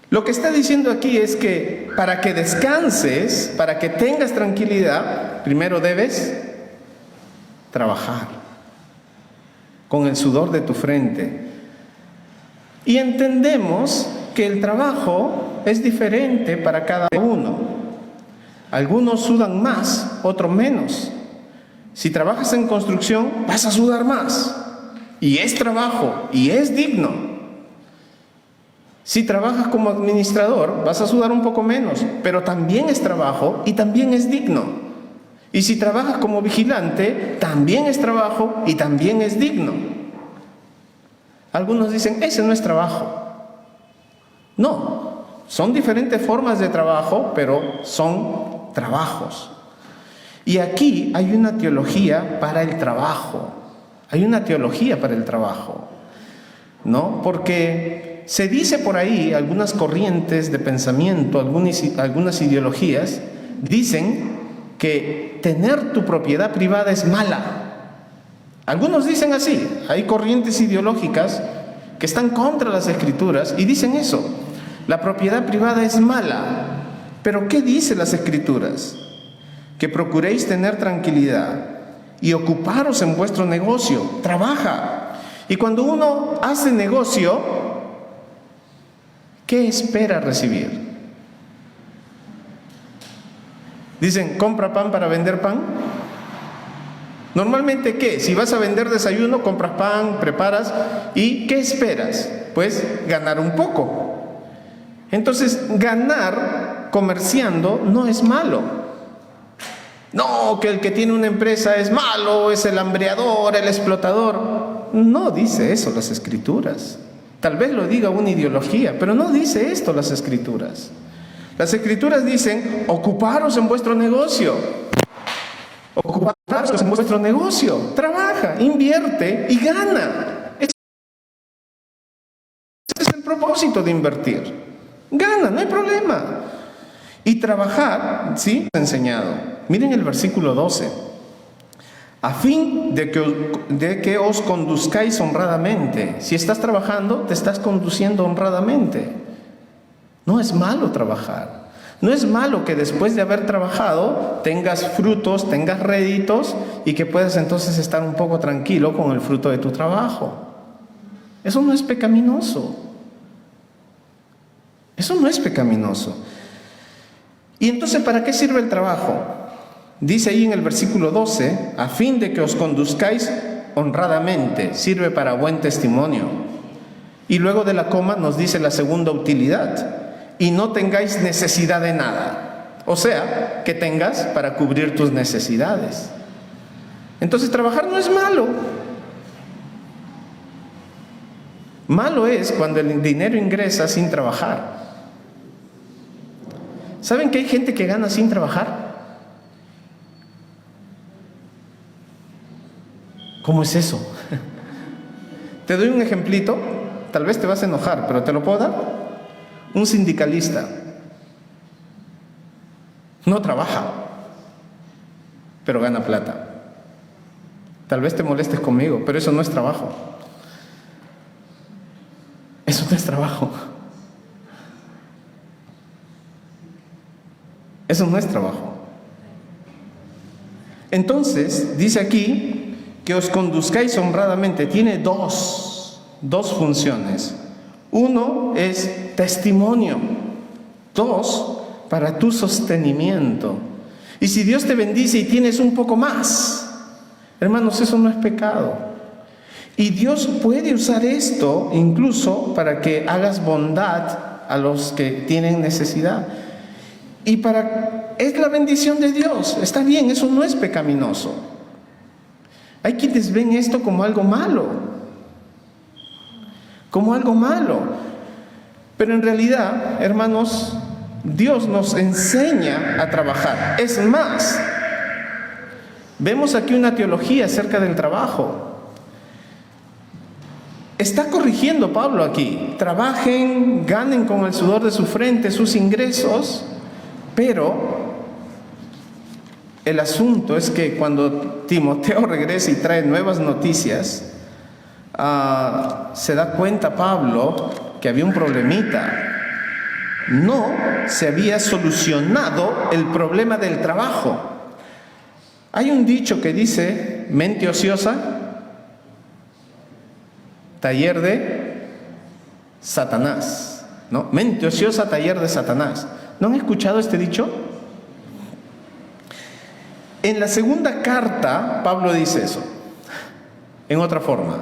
Lo que está diciendo aquí es que para que descanses, para que tengas tranquilidad, primero debes trabajar con el sudor de tu frente. Y entendemos que el trabajo es diferente para cada uno. Algunos sudan más, otros menos. Si trabajas en construcción, vas a sudar más. Y es trabajo, y es digno. Si trabajas como administrador, vas a sudar un poco menos, pero también es trabajo y también es digno. Y si trabajas como vigilante, también es trabajo y también es digno. Algunos dicen, ese no es trabajo. No, son diferentes formas de trabajo, pero son trabajos. Y aquí hay una teología para el trabajo. Hay una teología para el trabajo, ¿no? Porque se dice por ahí, algunas corrientes de pensamiento, algunas ideologías, dicen que tener tu propiedad privada es mala. Algunos dicen así, hay corrientes ideológicas que están contra las Escrituras y dicen eso, la propiedad privada es mala. Pero ¿qué dice las Escrituras? Que procuréis tener tranquilidad y ocuparos en vuestro negocio, trabaja. Y cuando uno hace negocio, ¿qué espera recibir? Dicen, compra pan para vender pan. Normalmente, ¿qué? Si vas a vender desayuno, compras pan, preparas, ¿y qué esperas? Pues ganar un poco. Entonces, ganar comerciando no es malo. No, que el que tiene una empresa es malo, es el hambreador, el explotador. No dice eso las Escrituras. Tal vez lo diga una ideología, pero no dice esto las Escrituras. Las Escrituras dicen, ocuparos en vuestro negocio. Ocuparos en vuestro negocio. Trabaja, invierte y gana. Ese es el propósito de invertir. Gana, no hay problema. Y trabajar, ¿sí? Enseñado. Miren el versículo 12. A fin de que os conduzcáis honradamente. Si estás trabajando, te estás conduciendo honradamente. No es malo trabajar. No es malo que después de haber trabajado tengas frutos, tengas réditos y que puedas entonces estar un poco tranquilo con el fruto de tu trabajo. Eso no es pecaminoso. Eso no es pecaminoso. ¿Y entonces para qué sirve el trabajo? Dice ahí en el versículo 12, a fin de que os conduzcáis honradamente, sirve para buen testimonio. Y luego de la coma nos dice la segunda utilidad, y no tengáis necesidad de nada. O sea, que tengas para cubrir tus necesidades. Entonces trabajar no es malo. Malo es cuando el dinero ingresa sin trabajar. ¿Saben que hay gente que gana sin trabajar? ¿Cómo es eso? Te doy un ejemplito, tal vez te vas a enojar, pero ¿te lo puedo dar? Un sindicalista no trabaja, pero gana plata. Tal vez te molestes conmigo, pero eso no es trabajo. Eso no es trabajo. Eso no es trabajo. Entonces, dice aquí que os conduzcáis honradamente. Tiene dos funciones. Uno es testimonio. Dos, para tu sostenimiento. Y si Dios te bendice y tienes un poco más, hermanos, eso no es pecado. Y Dios puede usar esto incluso para que hagas bondad a los que tienen necesidad. Es la bendición de Dios. Está bien, eso no es pecaminoso. Hay quienes ven esto como algo malo. Como algo malo. Pero en realidad, hermanos, Dios nos enseña a trabajar. Es más, vemos aquí una teología acerca del trabajo. Está corrigiendo Pablo aquí. Trabajen, ganen con el sudor de su frente sus ingresos. Pero el asunto es que cuando Timoteo regresa y trae nuevas noticias, se da cuenta Pablo que había un problemita. No se había solucionado el problema del trabajo. Hay un dicho que dice, mente ociosa, taller de Satanás, ¿no? Mente ociosa, taller de Satanás. ¿No han escuchado este dicho? En la segunda carta, Pablo dice eso, en otra forma.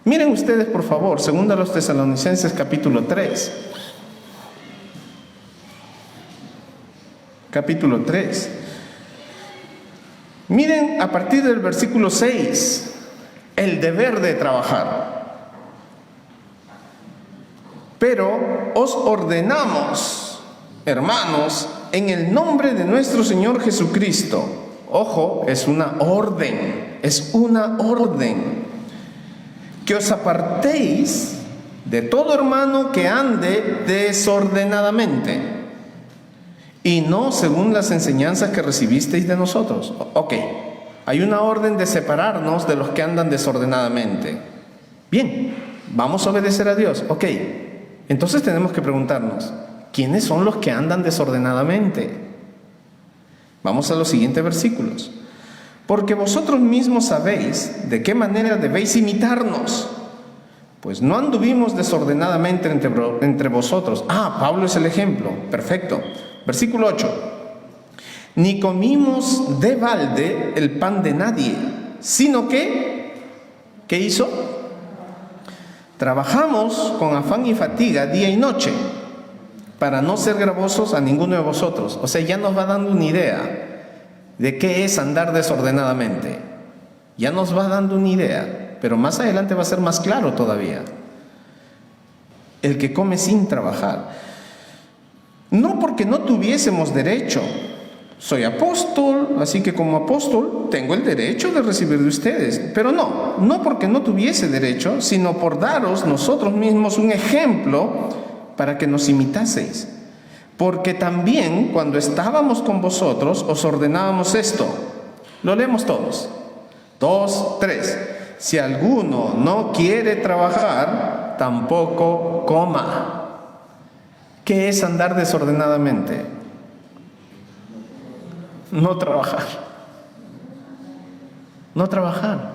Miren ustedes, por favor, segunda a los Tesalonicenses, capítulo 3. Capítulo 3. Miren a partir del versículo 6, el deber de trabajar. Pero os ordenamos, hermanos, en el nombre de nuestro Señor Jesucristo. Ojo, es una orden, que os apartéis de todo hermano que ande desordenadamente y no según las enseñanzas que recibisteis de nosotros. Ok, hay una orden de separarnos de los que andan desordenadamente. Bien, vamos a obedecer a Dios. Ok, entonces tenemos que preguntarnos, ¿quiénes son los que andan desordenadamente? Vamos a los siguientes versículos. Porque vosotros mismos sabéis de qué manera debéis imitarnos, pues no anduvimos desordenadamente entre vosotros. Pablo es el ejemplo. Perfecto. Versículo 8. Ni comimos de balde el pan de nadie, sino que, ¿qué hizo? Trabajamos con afán y fatiga día y noche, para no ser gravosos a ninguno de vosotros. O sea, ya nos va dando una idea. de qué es andar desordenadamente. Ya nos va dando una idea, pero más adelante va a ser más claro todavía. El que come sin trabajar. No porque no tuviésemos derecho. Soy apóstol, así que como apóstol tengo el derecho de recibir de ustedes. Pero no porque no tuviese derecho, sino por daros nosotros mismos un ejemplo para que nos imitaseis. Porque también cuando estábamos con vosotros os ordenábamos esto. Lo leemos todos. 2, 3. Si alguno no quiere trabajar, tampoco coma. ¿Qué es andar desordenadamente? No trabajar. No trabajar.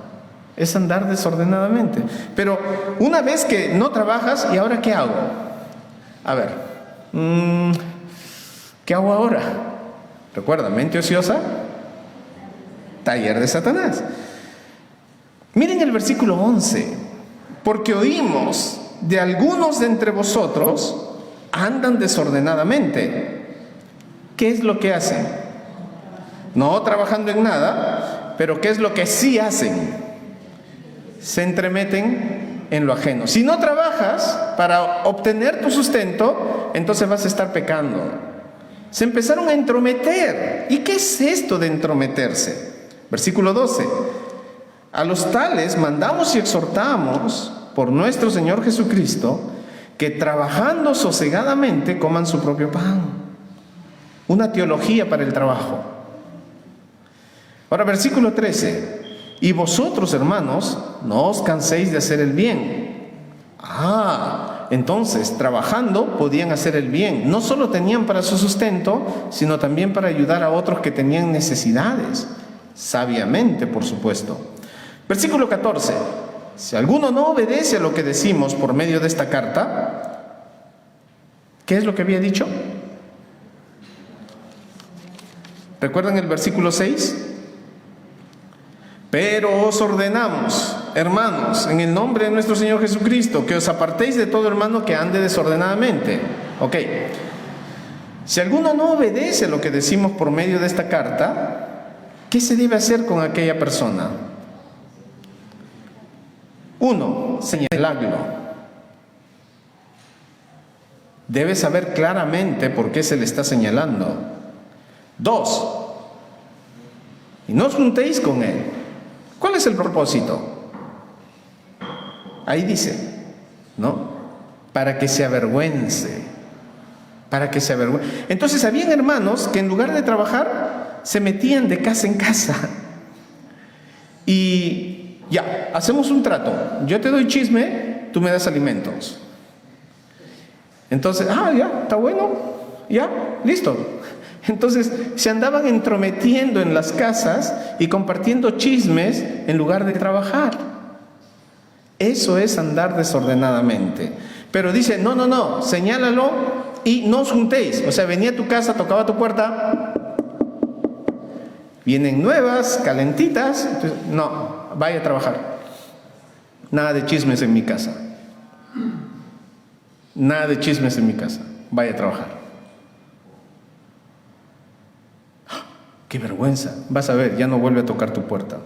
Es andar desordenadamente. Pero una vez que no trabajas, ¿y ahora qué hago? A ver, ¿qué hago ahora? Recuerda, mente ociosa, taller de Satanás. Miren el versículo 11. Porque oímos de algunos de entre vosotros andan desordenadamente. ¿Qué es lo que hacen? No trabajando en nada, pero ¿qué es lo que sí hacen? Se entremeten en lo ajeno. Si no trabajas para obtener tu sustento, entonces vas a estar pecando. Se empezaron a entrometer. ¿Y qué es esto de entrometerse? Versículo 12. A los tales mandamos y exhortamos por nuestro Señor Jesucristo que trabajando sosegadamente coman su propio pan. Una teología para el trabajo. Ahora, versículo 13. Y vosotros, hermanos, no os canséis de hacer el bien. Entonces, trabajando podían hacer el bien. No solo tenían para su sustento, sino también para ayudar a otros que tenían necesidades. Sabiamente, por supuesto. Versículo 14. Si alguno no obedece a lo que decimos por medio de esta carta, ¿qué es lo que había dicho? ¿Recuerdan el versículo 6? Pero os ordenamos, hermanos, en el nombre de nuestro Señor Jesucristo, que os apartéis de todo hermano que ande desordenadamente. Ok. Si alguno no obedece a lo que decimos por medio de esta carta, ¿qué se debe hacer con aquella persona? 1. Señalarlo. Debe saber claramente por qué se le está señalando. 2. Y no os juntéis con él. ¿Cuál es el propósito? Ahí dice, ¿no? Para que se avergüence. Para que se avergüence. Entonces, habían hermanos que en lugar de trabajar, se metían de casa en casa. Y ya, hacemos un trato. Yo te doy chisme, tú me das alimentos. Entonces, ya, está bueno. Ya, listo. Entonces se andaban entrometiendo en las casas y compartiendo chismes en lugar de trabajar. Eso es andar desordenadamente. Pero dice, no, señálalo y no os juntéis. O sea, venía a tu casa, tocaba tu puerta, vienen nuevas, calentitas, entonces, no, vaya a trabajar. Nada de chismes en mi casa. Nada de chismes en mi casa. Vaya a trabajar. ¡Qué vergüenza! Vas a ver, ya no vuelve a tocar tu puerta.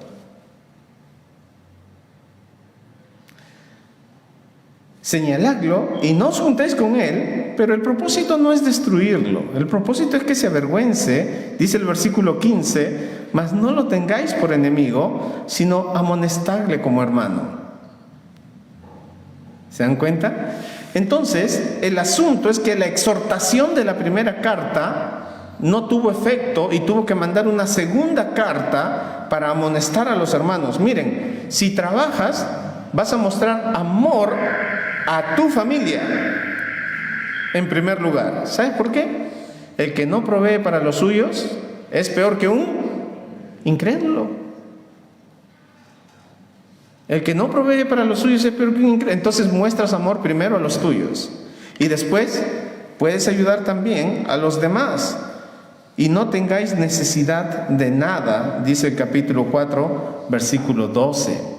Señaladlo y no os juntéis con él, pero el propósito no es destruirlo. El propósito es que se avergüence, dice el versículo 15, mas no lo tengáis por enemigo, sino amonestadle como hermano. ¿Se dan cuenta? Entonces, el asunto es que la exhortación de la primera carta no tuvo efecto y tuvo que mandar una segunda carta para amonestar a los hermanos. Miren, si trabajas, vas a mostrar amor a tu familia en primer lugar. ¿Sabes por qué? El que no provee para los suyos es peor que un incrédulo. El que no provee para los suyos es peor que un incrédulo. Entonces muestras amor primero a los tuyos y después puedes ayudar también a los demás. Y no tengáis necesidad de nada, dice el capítulo 4, versículo 12.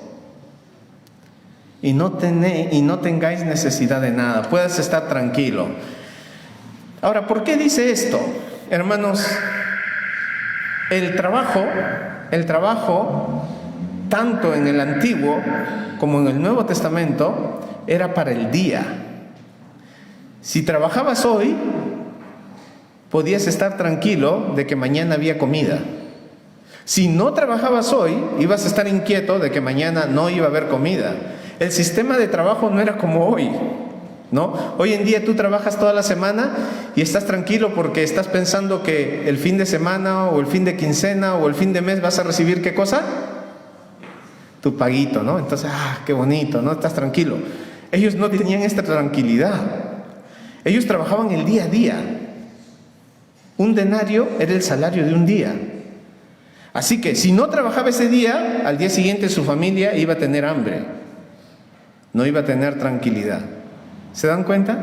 Y no tengáis necesidad de nada, puedas estar tranquilo. Ahora, ¿por qué dice esto? Hermanos, El trabajo, tanto en el Antiguo como en el Nuevo Testamento, era para el día. Si trabajabas hoy, podías estar tranquilo de que mañana había comida. Si no trabajabas hoy, ibas a estar inquieto de que mañana no iba a haber comida. El sistema de trabajo no era como hoy, ¿no? Hoy en día tú trabajas toda la semana y estás tranquilo porque estás pensando que el fin de semana o el fin de quincena o el fin de mes vas a recibir ¿qué cosa? Tu paguito, ¿no? Entonces, qué bonito, ¿no? Estás tranquilo. Ellos no tenían esta tranquilidad. Ellos trabajaban el día a día. Un denario era el salario de un día. Así que si no trabajaba ese día, al día siguiente su familia iba a tener hambre. No iba a tener tranquilidad. ¿Se dan cuenta?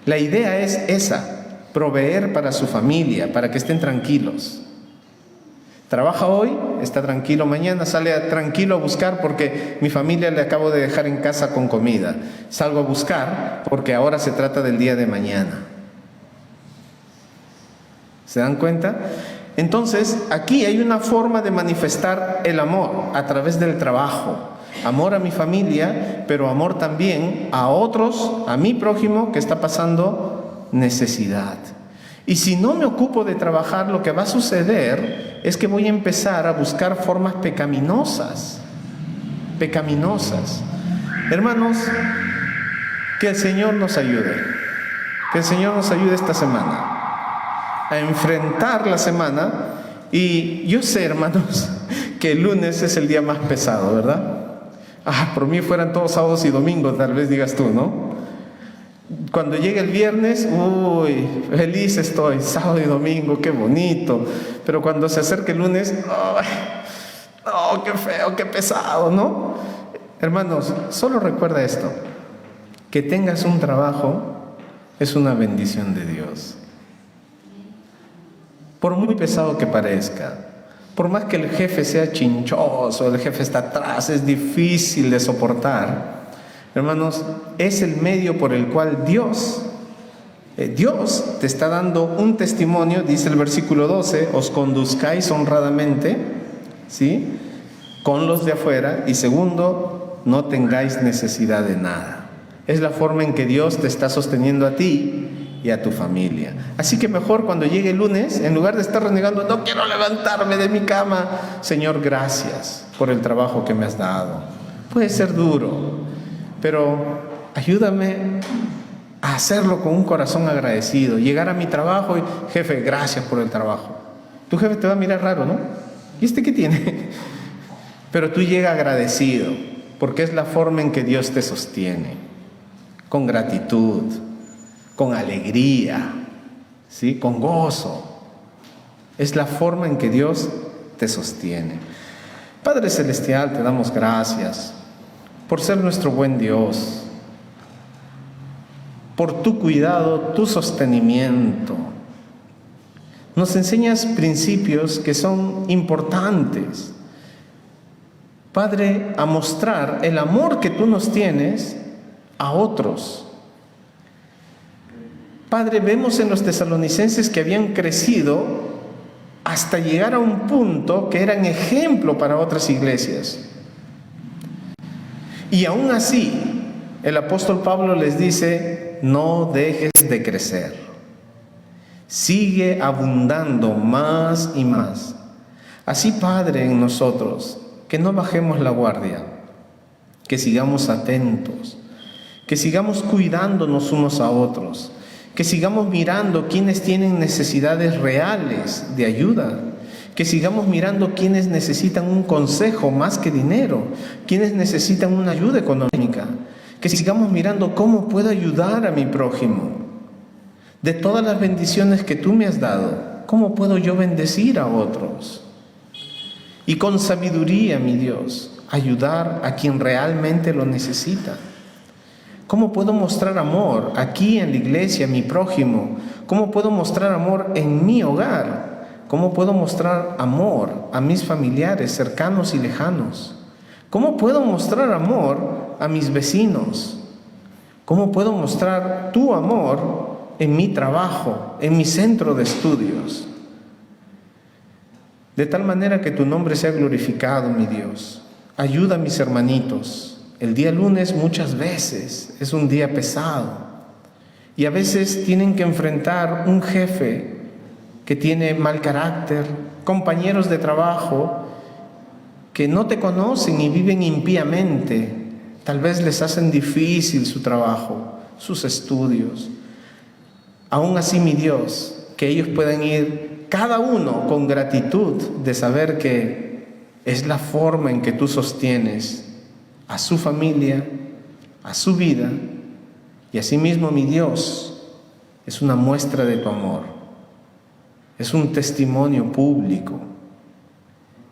La idea es esa, proveer para su familia, para que estén tranquilos. Trabaja hoy, está tranquilo mañana, sale tranquilo a buscar porque mi familia le acabo de dejar en casa con comida. Salgo a buscar porque ahora se trata del día de mañana. ¿Se dan cuenta? Entonces, aquí hay una forma de manifestar el amor a través del trabajo. Amor a mi familia, pero amor también a otros, a mi prójimo que está pasando necesidad. Y si no me ocupo de trabajar, lo que va a suceder es que voy a empezar a buscar formas pecaminosas. Hermanos, que el Señor nos ayude. Que el Señor nos ayude esta semana a enfrentar la semana. Y yo sé, hermanos, que el lunes es el día más pesado, ¿verdad? Por mí fueran todos sábados y domingos, tal vez digas tú, ¿no? Cuando llegue el viernes, feliz estoy, sábado y domingo, qué bonito. Pero cuando se acerque el lunes, qué feo, qué pesado, ¿no? Hermanos, solo recuerda esto, que tengas un trabajo es una bendición de Dios. Por muy pesado que parezca, por más que el jefe sea chinchoso, el jefe está atrás, es difícil de soportar, hermanos, es el medio por el cual Dios te está dando un testimonio. Dice el versículo 12, os conduzcáis honradamente, ¿sí?, con los de afuera, y segundo, no tengáis necesidad de nada. Es la forma en que Dios te está sosteniendo a ti y a tu familia. Así que mejor cuando llegue el lunes, en lugar de estar renegando, no quiero levantarme de mi cama, Señor, gracias por el trabajo que me has dado. Puede ser duro, pero ayúdame a hacerlo con un corazón agradecido. Llegar a mi trabajo y, jefe, gracias por el trabajo. Tu jefe te va a mirar raro, ¿no? ¿Y este qué tiene? Pero tú llega agradecido, porque es la forma en que Dios te sostiene, con gratitud, con alegría, ¿sí?, con gozo. Es la forma en que Dios te sostiene. Padre Celestial, te damos gracias por ser nuestro buen Dios, por tu cuidado, tu sostenimiento. Nos enseñas principios que son importantes, Padre, a mostrar el amor que tú nos tienes a otros. Padre, vemos en los tesalonicenses que habían crecido hasta llegar a un punto que eran ejemplo para otras iglesias. Y aún así, el apóstol Pablo les dice, no dejes de crecer. Sigue abundando más y más. Así, Padre, en nosotros, que no bajemos la guardia, que sigamos atentos, que sigamos cuidándonos unos a otros, que sigamos mirando quienes tienen necesidades reales de ayuda, que sigamos mirando quienes necesitan un consejo más que dinero, quienes necesitan una ayuda económica, que sigamos mirando cómo puedo ayudar a mi prójimo. De todas las bendiciones que tú me has dado, ¿cómo puedo yo bendecir a otros? Y con sabiduría, mi Dios, ayudar a quien realmente lo necesita. ¿Cómo puedo mostrar amor aquí en la iglesia, a mi prójimo? ¿Cómo puedo mostrar amor en mi hogar? ¿Cómo puedo mostrar amor a mis familiares cercanos y lejanos? ¿Cómo puedo mostrar amor a mis vecinos? ¿Cómo puedo mostrar tu amor en mi trabajo, en mi centro de estudios? de tal manera que tu nombre sea glorificado, mi Dios. Ayuda a mis hermanitos. El día lunes muchas veces es un día pesado y a veces tienen que enfrentar un jefe que tiene mal carácter, compañeros de trabajo que no te conocen y viven impíamente. Tal vez les hacen difícil su trabajo, sus estudios. Aún así, mi Dios, que ellos puedan ir cada uno con gratitud de saber que es la forma en que tú sostienes a su familia, a su vida, y asimismo, mi Dios, es una muestra de tu amor, es un testimonio público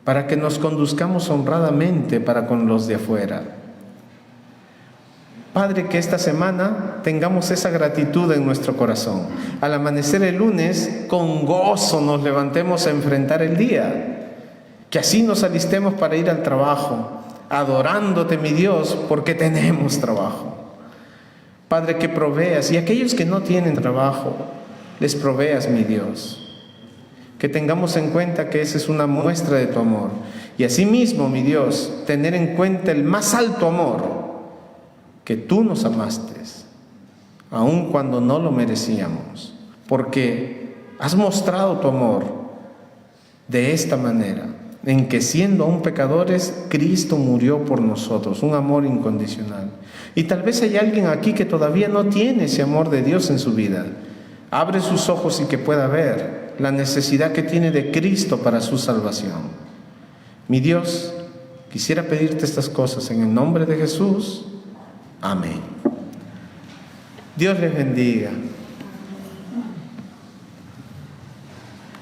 para que nos conduzcamos honradamente para con los de afuera. Padre, que esta semana tengamos esa gratitud en nuestro corazón. Al amanecer el lunes, con gozo nos levantemos a enfrentar el día. Que así nos alistemos para ir al trabajo, adorándote, mi Dios, porque tenemos trabajo. Padre, que proveas, y aquellos que no tienen trabajo, les proveas, mi Dios. Que tengamos en cuenta que esa es una muestra de tu amor. Y asimismo, mi Dios, tener en cuenta el más alto amor, que tú nos amaste, aun cuando no lo merecíamos, porque has mostrado tu amor de esta manera, en que siendo aún pecadores, Cristo murió por nosotros, un amor incondicional. Y tal vez hay alguien aquí que todavía no tiene ese amor de Dios en su vida. Abre sus ojos y que pueda ver la necesidad que tiene de Cristo para su salvación. Mi Dios, quisiera pedirte estas cosas en el nombre de Jesús. Amén. Dios les bendiga.